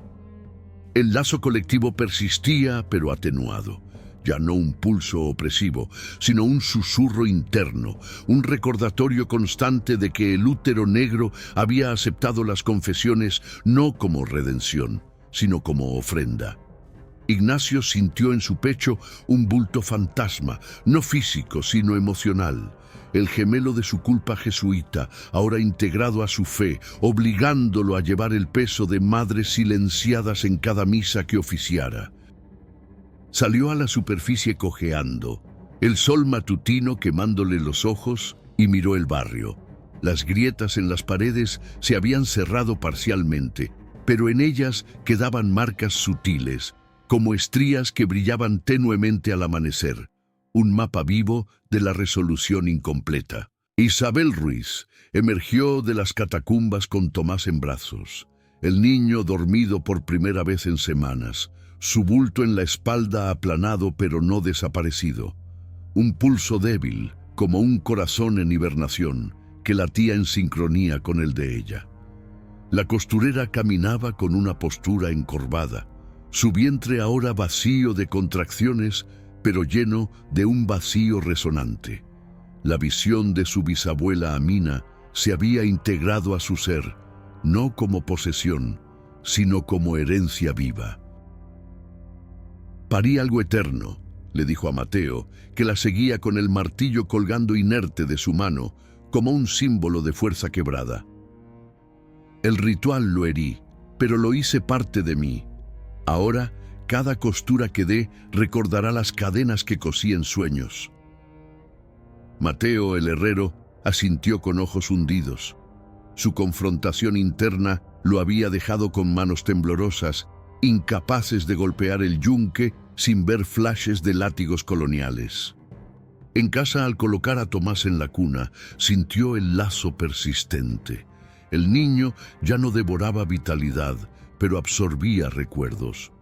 El lazo colectivo persistía, pero atenuado. Ya no un pulso opresivo, sino un susurro interno, un recordatorio constante de que el útero negro había aceptado las confesiones no como redención, sino como ofrenda. Ignacio sintió en su pecho un bulto fantasma, no físico, sino emocional. El gemelo de su culpa jesuita, ahora integrado a su fe, obligándolo a llevar el peso de madres silenciadas en cada misa que oficiara. Salió a la superficie cojeando, el sol matutino quemándole los ojos, y miró el barrio. Las grietas en las paredes se habían cerrado parcialmente, pero en ellas quedaban marcas sutiles, como estrías que brillaban tenuemente al amanecer, un mapa vivo de la resolución incompleta. Isabel Ruiz emergió de las catacumbas con Tomás en brazos, el niño dormido por primera vez en semanas, su bulto en la espalda aplanado pero no desaparecido, un pulso débil, como un corazón en hibernación, que latía en sincronía con el de ella. La costurera caminaba con una postura encorvada, su vientre ahora vacío de contracciones, pero lleno de un vacío resonante. La visión de su bisabuela Amina se había integrado a su ser, no como posesión, sino como herencia viva. «Parí algo eterno», le dijo a Mateo, que la seguía con el martillo colgando inerte de su mano, como un símbolo de fuerza quebrada. «El ritual lo herí, pero lo hice parte de mí. Ahora, cada costura que dé recordará las cadenas que cosí en sueños». Mateo, el herrero, asintió con ojos hundidos. Su confrontación interna lo había dejado con manos temblorosas, incapaces de golpear el yunque sin ver flashes de látigos coloniales. En casa, al colocar a Tomás en la cuna, sintió el lazo persistente. El niño ya no devoraba vitalidad, pero absorbía recuerdos.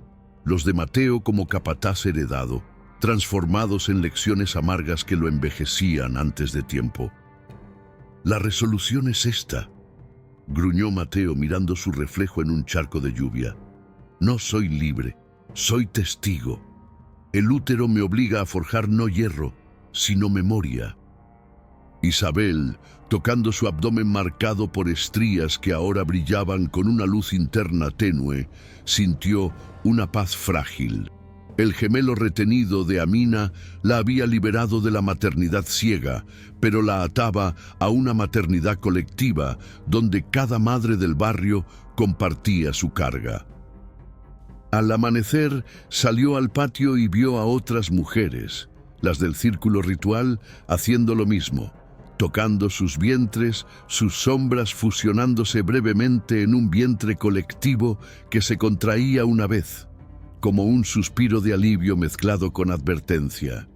Los de Mateo como capataz heredado, transformados en lecciones amargas que lo envejecían antes de tiempo. «La resolución es esta», gruñó Mateo mirando su reflejo en un charco de lluvia. «No soy libre, soy testigo. El útero me obliga a forjar no hierro, sino memoria». Isabel, tocando su abdomen marcado por estrías que ahora brillaban con una luz interna tenue, sintió una paz frágil. El gemelo retenido de Amina la había liberado de la maternidad ciega, pero la ataba a una maternidad colectiva donde cada madre del barrio compartía su carga. Al amanecer salió al patio y vio a otras mujeres, las del círculo ritual, haciendo lo mismo, tocando sus vientres, sus sombras fusionándose brevemente en un vientre colectivo que se contraía una vez, como un suspiro de alivio mezclado con advertencia.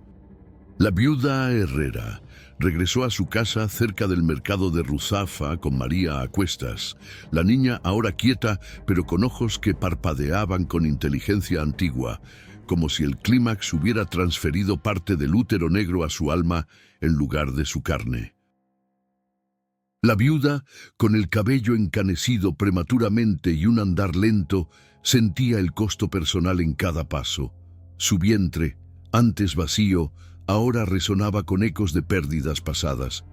La viuda Herrera regresó a su casa cerca del mercado de Ruzafa con María a cuestas, la niña ahora quieta pero con ojos que parpadeaban con inteligencia antigua, como si el clímax hubiera transferido parte del útero negro a su alma en lugar de su carne. La viuda, con el cabello encanecido prematuramente y un andar lento, sentía el costo personal en cada paso. Su vientre, antes vacío, ahora resonaba con ecos de pérdidas pasadas.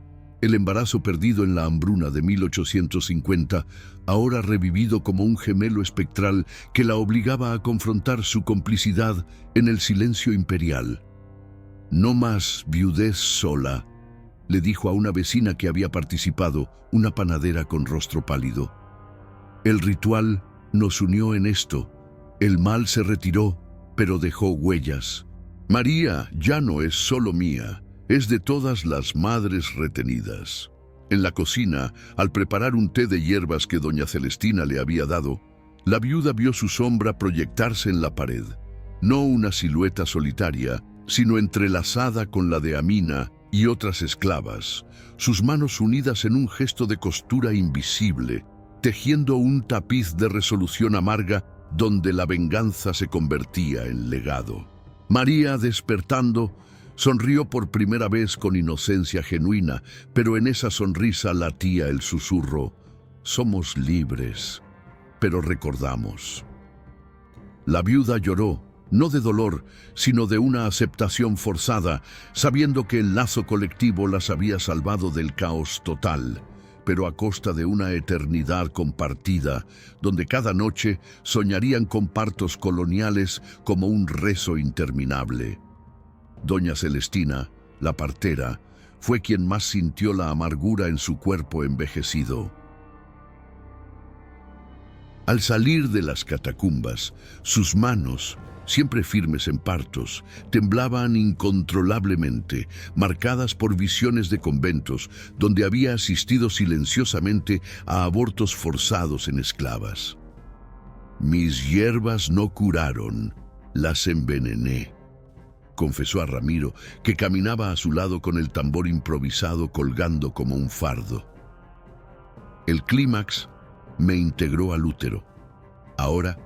El embarazo perdido en la hambruna de 1850, ahora revivido como un gemelo espectral que la obligaba a confrontar su complicidad en el silencio imperial. «No más viudez sola», le dijo a una vecina que había participado, una panadera con rostro pálido. «El ritual nos unió en esto. El mal se retiró, pero dejó huellas. María ya no es solo mía, es de todas las madres retenidas». En la cocina, al preparar un té de hierbas que doña Celestina le había dado, la viuda vio su sombra proyectarse en la pared. No una silueta solitaria, sino entrelazada con la de Amina y otras esclavas, sus manos unidas en un gesto de costura invisible, tejiendo un tapiz de resolución amarga donde la venganza se convertía en legado. María, despertando, sonrió por primera vez con inocencia genuina, pero en esa sonrisa latía el susurro: somos libres, pero recordamos. La viuda lloró, no de dolor, sino de una aceptación forzada, sabiendo que el lazo colectivo las había salvado del caos total, pero a costa de una eternidad compartida, donde cada noche soñarían con partos coloniales como un rezo interminable. Doña Celestina, la partera, fue quien más sintió la amargura en su cuerpo envejecido. Al salir de las catacumbas, sus manos, siempre firmes en partos, temblaban incontrolablemente, marcadas por visiones de conventos donde había asistido silenciosamente a abortos forzados en esclavas. Mis hierbas no curaron, las envenené, confesó a Ramiro, que caminaba a su lado con el tambor improvisado colgando como un fardo. El clímax me integró al útero. Ahora,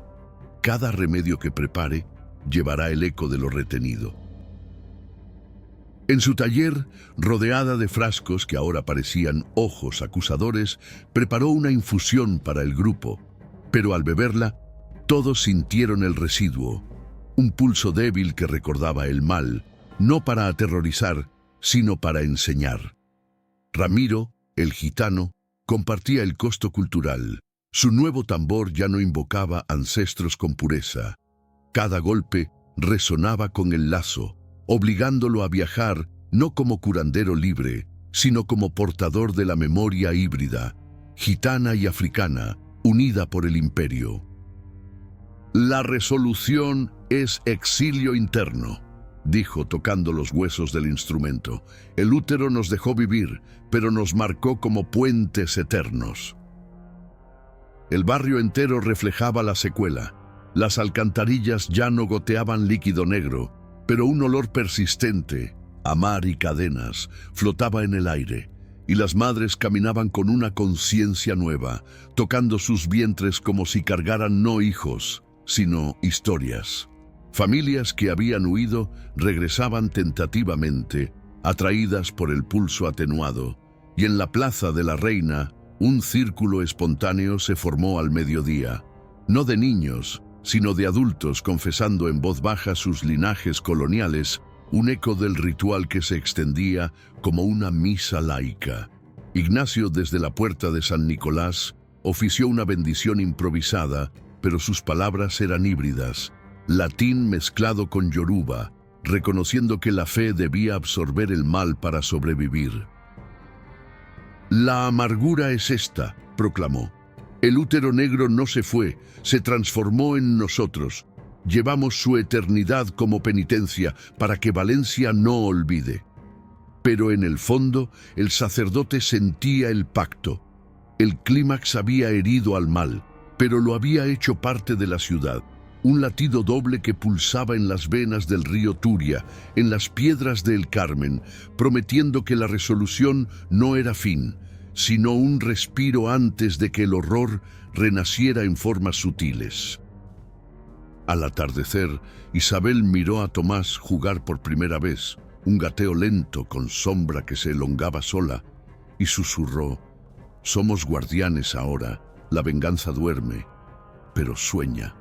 cada remedio que prepare llevará el eco de lo retenido. En su taller, rodeada de frascos que ahora parecían ojos acusadores, preparó una infusión para el grupo, pero al beberla, todos sintieron el residuo, un pulso débil que recordaba el mal, no para aterrorizar, sino para enseñar. Ramiro, el gitano, compartía el costo cultural. Su nuevo tambor ya no invocaba ancestros con pureza. Cada golpe resonaba con el lazo, obligándolo a viajar no como curandero libre, sino como portador de la memoria híbrida, gitana y africana, unida por el imperio. La resolución es exilio interno, dijo tocando los huesos del instrumento. El útero nos dejó vivir, pero nos marcó como puentes eternos. El barrio entero reflejaba la secuela. Las alcantarillas ya no goteaban líquido negro, pero un olor persistente, a mar y cadenas, flotaba en el aire, y las madres caminaban con una conciencia nueva, tocando sus vientres como si cargaran no hijos, sino historias. Familias que habían huido regresaban tentativamente, atraídas por el pulso atenuado, y en la plaza de la Reina, un círculo espontáneo se formó al mediodía, no de niños, sino de adultos confesando en voz baja sus linajes coloniales, un eco del ritual que se extendía como una misa laica. Ignacio, desde la puerta de San Nicolás, ofició una bendición improvisada, pero sus palabras eran híbridas, latín mezclado con yoruba, reconociendo que la fe debía absorber el mal para sobrevivir. La amargura es esta, proclamó. El útero negro no se fue, se transformó en nosotros. Llevamos su eternidad como penitencia para que Valencia no olvide. Pero en el fondo, el sacerdote sentía el pacto. El clímax había herido al mal, pero lo había hecho parte de la ciudad. Un latido doble que pulsaba en las venas del río Turia, en las piedras del Carmen, prometiendo que la resolución no era fin, sino un respiro antes de que el horror renaciera en formas sutiles. Al atardecer, Isabel miró a Tomás jugar por primera vez, un gateo lento con sombra que se elongaba sola, y susurró: «Somos guardianes ahora, la venganza duerme, pero sueña».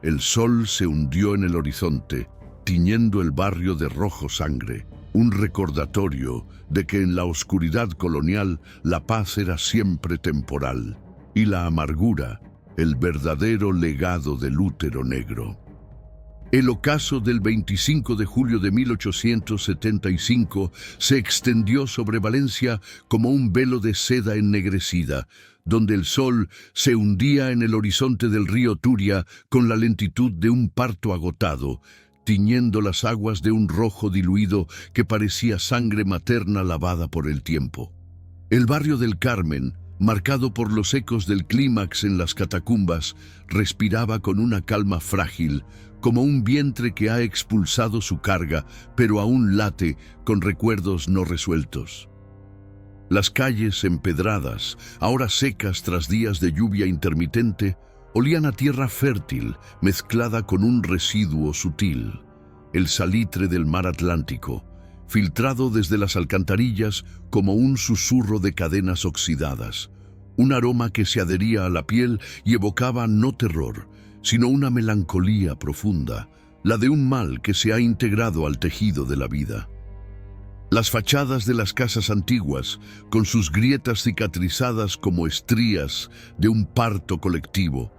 El sol se hundió en el horizonte, tiñendo el barrio de rojo sangre, un recordatorio de que en la oscuridad colonial la paz era siempre temporal, y la amargura, el verdadero legado del útero negro. El ocaso del 25 de julio de 1875 se extendió sobre Valencia como un velo de seda ennegrecida, donde el sol se hundía en el horizonte del río Turia con la lentitud de un parto agotado, tiñendo las aguas de un rojo diluido que parecía sangre materna lavada por el tiempo. El barrio del Carmen, marcado por los ecos del clímax en las catacumbas, respiraba con una calma frágil, como un vientre que ha expulsado su carga, pero aún late con recuerdos no resueltos. Las calles empedradas, ahora secas tras días de lluvia intermitente, olían a tierra fértil, mezclada con un residuo sutil. el salitre del mar Atlántico, filtrado desde las alcantarillas como un susurro de cadenas oxidadas, un aroma que se adhería a la piel y evocaba no terror, sino una melancolía profunda, la de un mal que se ha integrado al tejido de la vida. Las fachadas de las casas antiguas, con sus grietas cicatrizadas como estrías de un parto colectivo,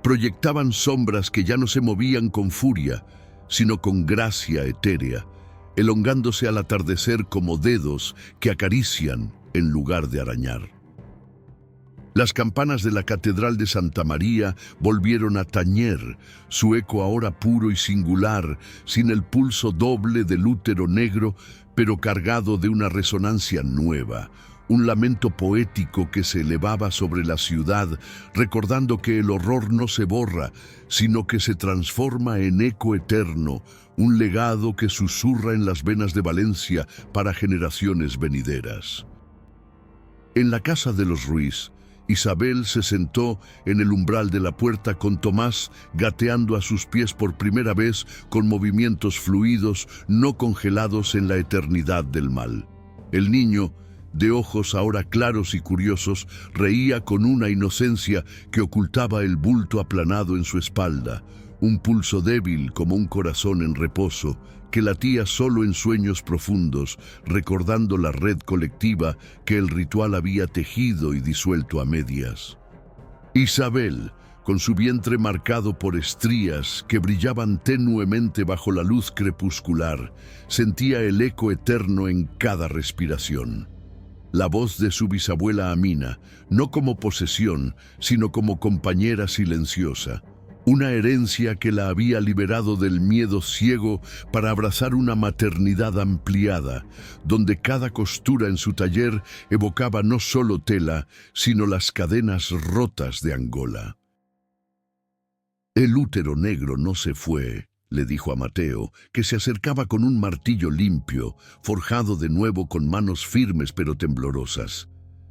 proyectaban sombras que ya no se movían con furia, sino con gracia etérea, elongándose al atardecer como dedos que acarician en lugar de arañar. Las campanas de la Catedral de Santa María volvieron a tañer, su eco ahora puro y singular, sin el pulso doble del útero negro, pero cargado de una resonancia nueva, un lamento poético que se elevaba sobre la ciudad, recordando que el horror no se borra, sino que se transforma en eco eterno, un legado que susurra en las venas de Valencia para generaciones venideras. En la casa de los Ruiz, Isabel se sentó en el umbral de la puerta con Tomás gateando a sus pies por primera vez con movimientos fluidos no congelados en la eternidad del mal. El niño, de ojos ahora claros y curiosos, reía con una inocencia que ocultaba el bulto aplanado en su espalda, un pulso débil como un corazón en reposo, que latía solo en sueños profundos, recordando la red colectiva que el ritual había tejido y disuelto a medias. Isabel, con su vientre marcado por estrías que brillaban tenuemente bajo la luz crepuscular, sentía el eco eterno en cada respiración. La voz de su bisabuela Amina, no como posesión, sino como compañera silenciosa, una herencia que la había liberado del miedo ciego para abrazar una maternidad ampliada, donde cada costura en su taller evocaba no solo tela, sino las cadenas rotas de Angola. El útero negro no se fue, le dijo a Mateo, que se acercaba con un martillo limpio, forjado de nuevo con manos firmes pero temblorosas.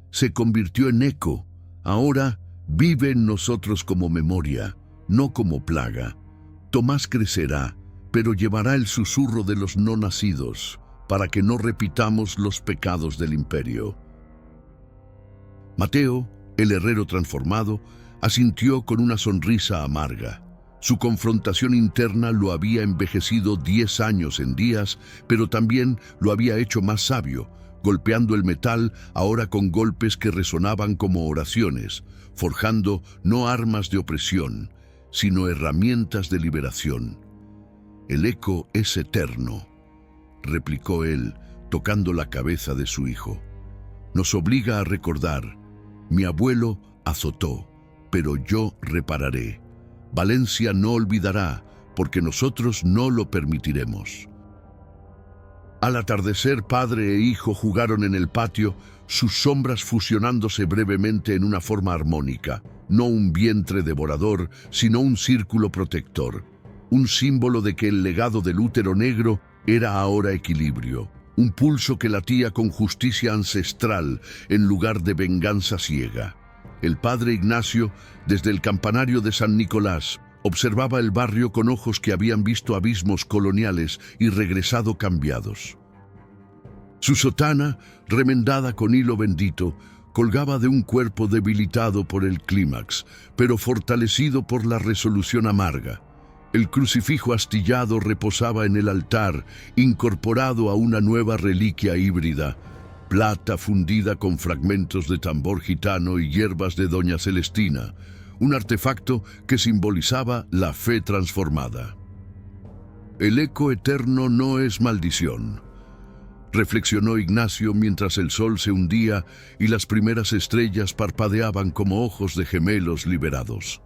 Se convirtió en eco, ahora vive en nosotros como memoria, no como plaga. Tomás crecerá, pero llevará el susurro de los no nacidos, para que no repitamos los pecados del imperio. Mateo, el herrero transformado, asintió con una sonrisa amarga. Su confrontación interna lo había envejecido 10 años en días, pero también lo había hecho más sabio, golpeando el metal ahora con golpes que resonaban como oraciones, forjando no armas de opresión, sino herramientas de liberación. El eco es eterno, replicó él, tocando la cabeza de su hijo. Nos obliga a recordar, mi abuelo azotó, pero yo repararé. Valencia no olvidará, porque nosotros no lo permitiremos. Al atardecer, padre e hijo jugaron en el patio, sus sombras fusionándose brevemente en una forma armónica, no un vientre devorador, sino un círculo protector, un símbolo de que el legado del útero negro era ahora equilibrio, un pulso que latía con justicia ancestral en lugar de venganza ciega. El padre Ignacio, desde el campanario de San Nicolás, observaba el barrio con ojos que habían visto abismos coloniales y regresado cambiados. Su sotana, remendada con hilo bendito, colgaba de un cuerpo debilitado por el clímax, pero fortalecido por la resolución amarga. El crucifijo astillado reposaba en el altar, incorporado a una nueva reliquia híbrida, plata fundida con fragmentos de tambor gitano y hierbas de Doña Celestina, un artefacto que simbolizaba la fe transformada. El eco eterno no es maldición, reflexionó Ignacio mientras el sol se hundía y las primeras estrellas parpadeaban como ojos de gemelos liberados.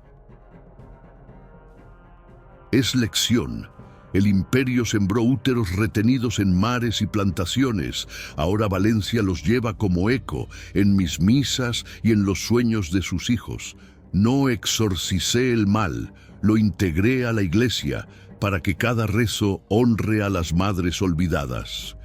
Es lección. El imperio sembró úteros retenidos en mares y plantaciones. Ahora Valencia los lleva como eco en mis misas y en los sueños de sus hijos. No exorcicé el mal, lo integré a la iglesia para que cada rezo honre a las madres olvidadas.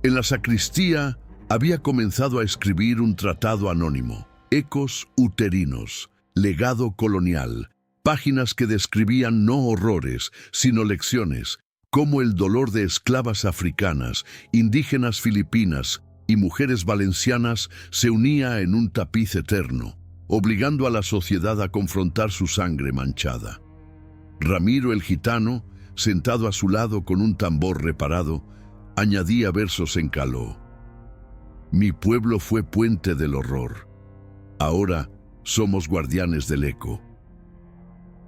En la sacristía había comenzado a escribir un tratado anónimo, Ecos uterinos, legado colonial, páginas que describían no horrores, sino lecciones, cómo el dolor de esclavas africanas, indígenas filipinas y mujeres valencianas se unía en un tapiz eterno, obligando a la sociedad a confrontar su sangre manchada. Ramiro el gitano, sentado a su lado con un tambor reparado, añadía versos en caló. Mi pueblo fue puente del horror. Ahora somos guardianes del eco.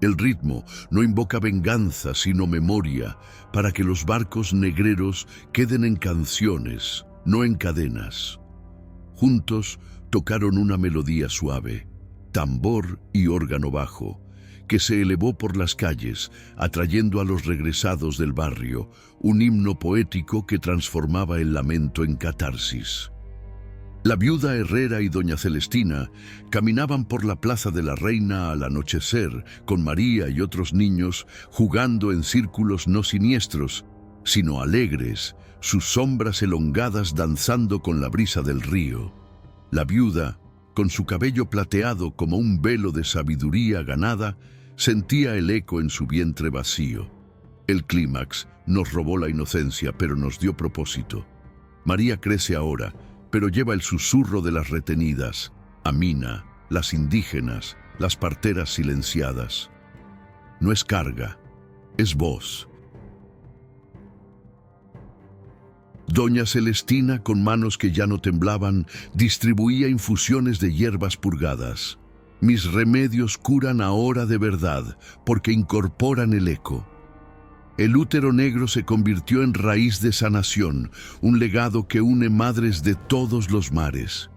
El ritmo no invoca venganza, sino memoria, para que los barcos negreros queden en canciones, no en cadenas. Juntos tocaron una melodía suave, tambor y órgano bajo, que se elevó por las calles, atrayendo a los regresados del barrio, un himno poético que transformaba el lamento en catarsis. La viuda Herrera y doña Celestina caminaban por la Plaza de la Reina al anochecer con María y otros niños jugando en círculos no siniestros, sino alegres, sus sombras elongadas danzando con la brisa del río. La viuda, con su cabello plateado como un velo de sabiduría ganada, sentía el eco en su vientre vacío. El clímax nos robó la inocencia, pero nos dio propósito. María crece ahora, pero lleva el susurro de las retenidas, Amina, las indígenas, las parteras silenciadas. No es carga, es voz. Doña Celestina, con manos que ya no temblaban, distribuía infusiones de hierbas purgadas. Mis remedios curan ahora de verdad, porque incorporan el eco. El útero negro se convirtió en raíz de sanación, un legado que une madres de todos los mares.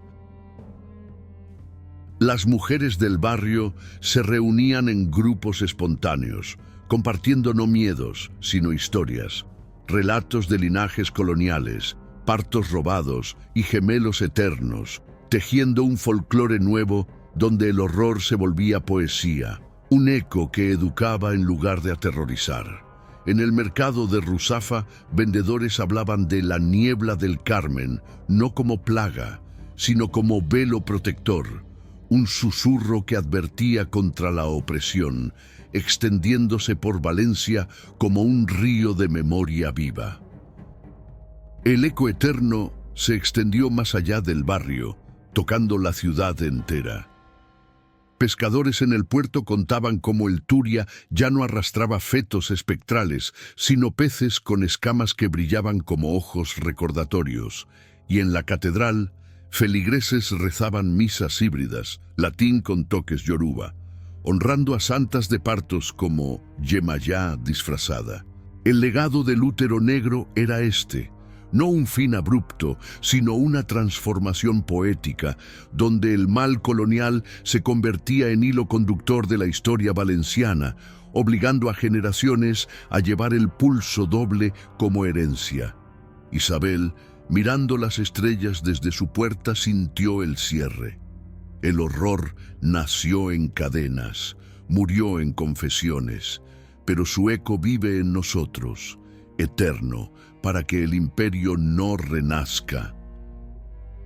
Las mujeres del barrio se reunían en grupos espontáneos, compartiendo no miedos, sino historias, relatos de linajes coloniales, partos robados y gemelos eternos, tejiendo un folclore nuevo donde el horror se volvía poesía, un eco que educaba en lugar de aterrorizar. En el mercado de Ruzafa, vendedores hablaban de la niebla del Carmen, no como plaga, sino como velo protector, un susurro que advertía contra la opresión, extendiéndose por Valencia como un río de memoria viva. El eco eterno se extendió más allá del barrio, tocando la ciudad entera. Pescadores en el puerto contaban cómo el Turia ya no arrastraba fetos espectrales, sino peces con escamas que brillaban como ojos recordatorios. Y en la catedral, feligreses rezaban misas híbridas, latín con toques yoruba, honrando a santas de partos como Yemayá disfrazada. El legado del útero negro era este, no un fin abrupto, sino una transformación poética, donde el mal colonial se convertía en hilo conductor de la historia valenciana, obligando a generaciones a llevar el pulso doble como herencia. Isabel, mirando las estrellas desde su puerta, sintió el cierre. El horror nació en cadenas, murió en confesiones, pero su eco vive en nosotros, eterno, para que el imperio no renazca.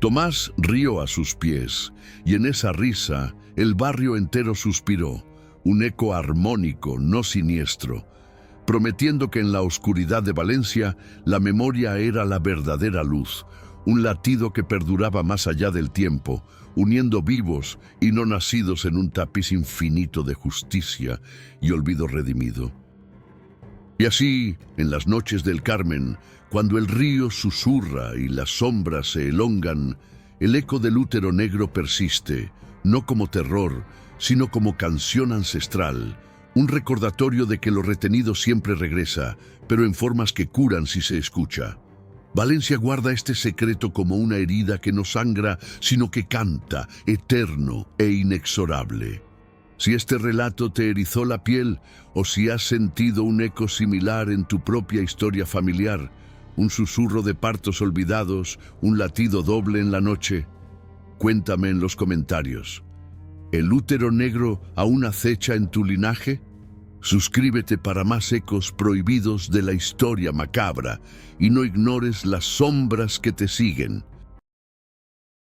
Tomás rió a sus pies, y en esa risa el barrio entero suspiró, un eco armónico, no siniestro, prometiendo que en la oscuridad de Valencia la memoria era la verdadera luz, un latido que perduraba más allá del tiempo, uniendo vivos y no nacidos en un tapiz infinito de justicia y olvido redimido. Y así, en las noches del Carmen, cuando el río susurra y las sombras se elongan, el eco del útero negro persiste, no como terror, sino como canción ancestral, un recordatorio de que lo retenido siempre regresa, pero en formas que curan si se escucha. Valencia guarda este secreto como una herida que no sangra, sino que canta, eterno e inexorable. Si este relato te erizó la piel, o si has sentido un eco similar en tu propia historia familiar, un susurro de partos olvidados, un latido doble en la noche, cuéntame en los comentarios. ¿El útero negro aún acecha en tu linaje? Suscríbete para más ecos prohibidos de la historia macabra y no ignores las sombras que te siguen.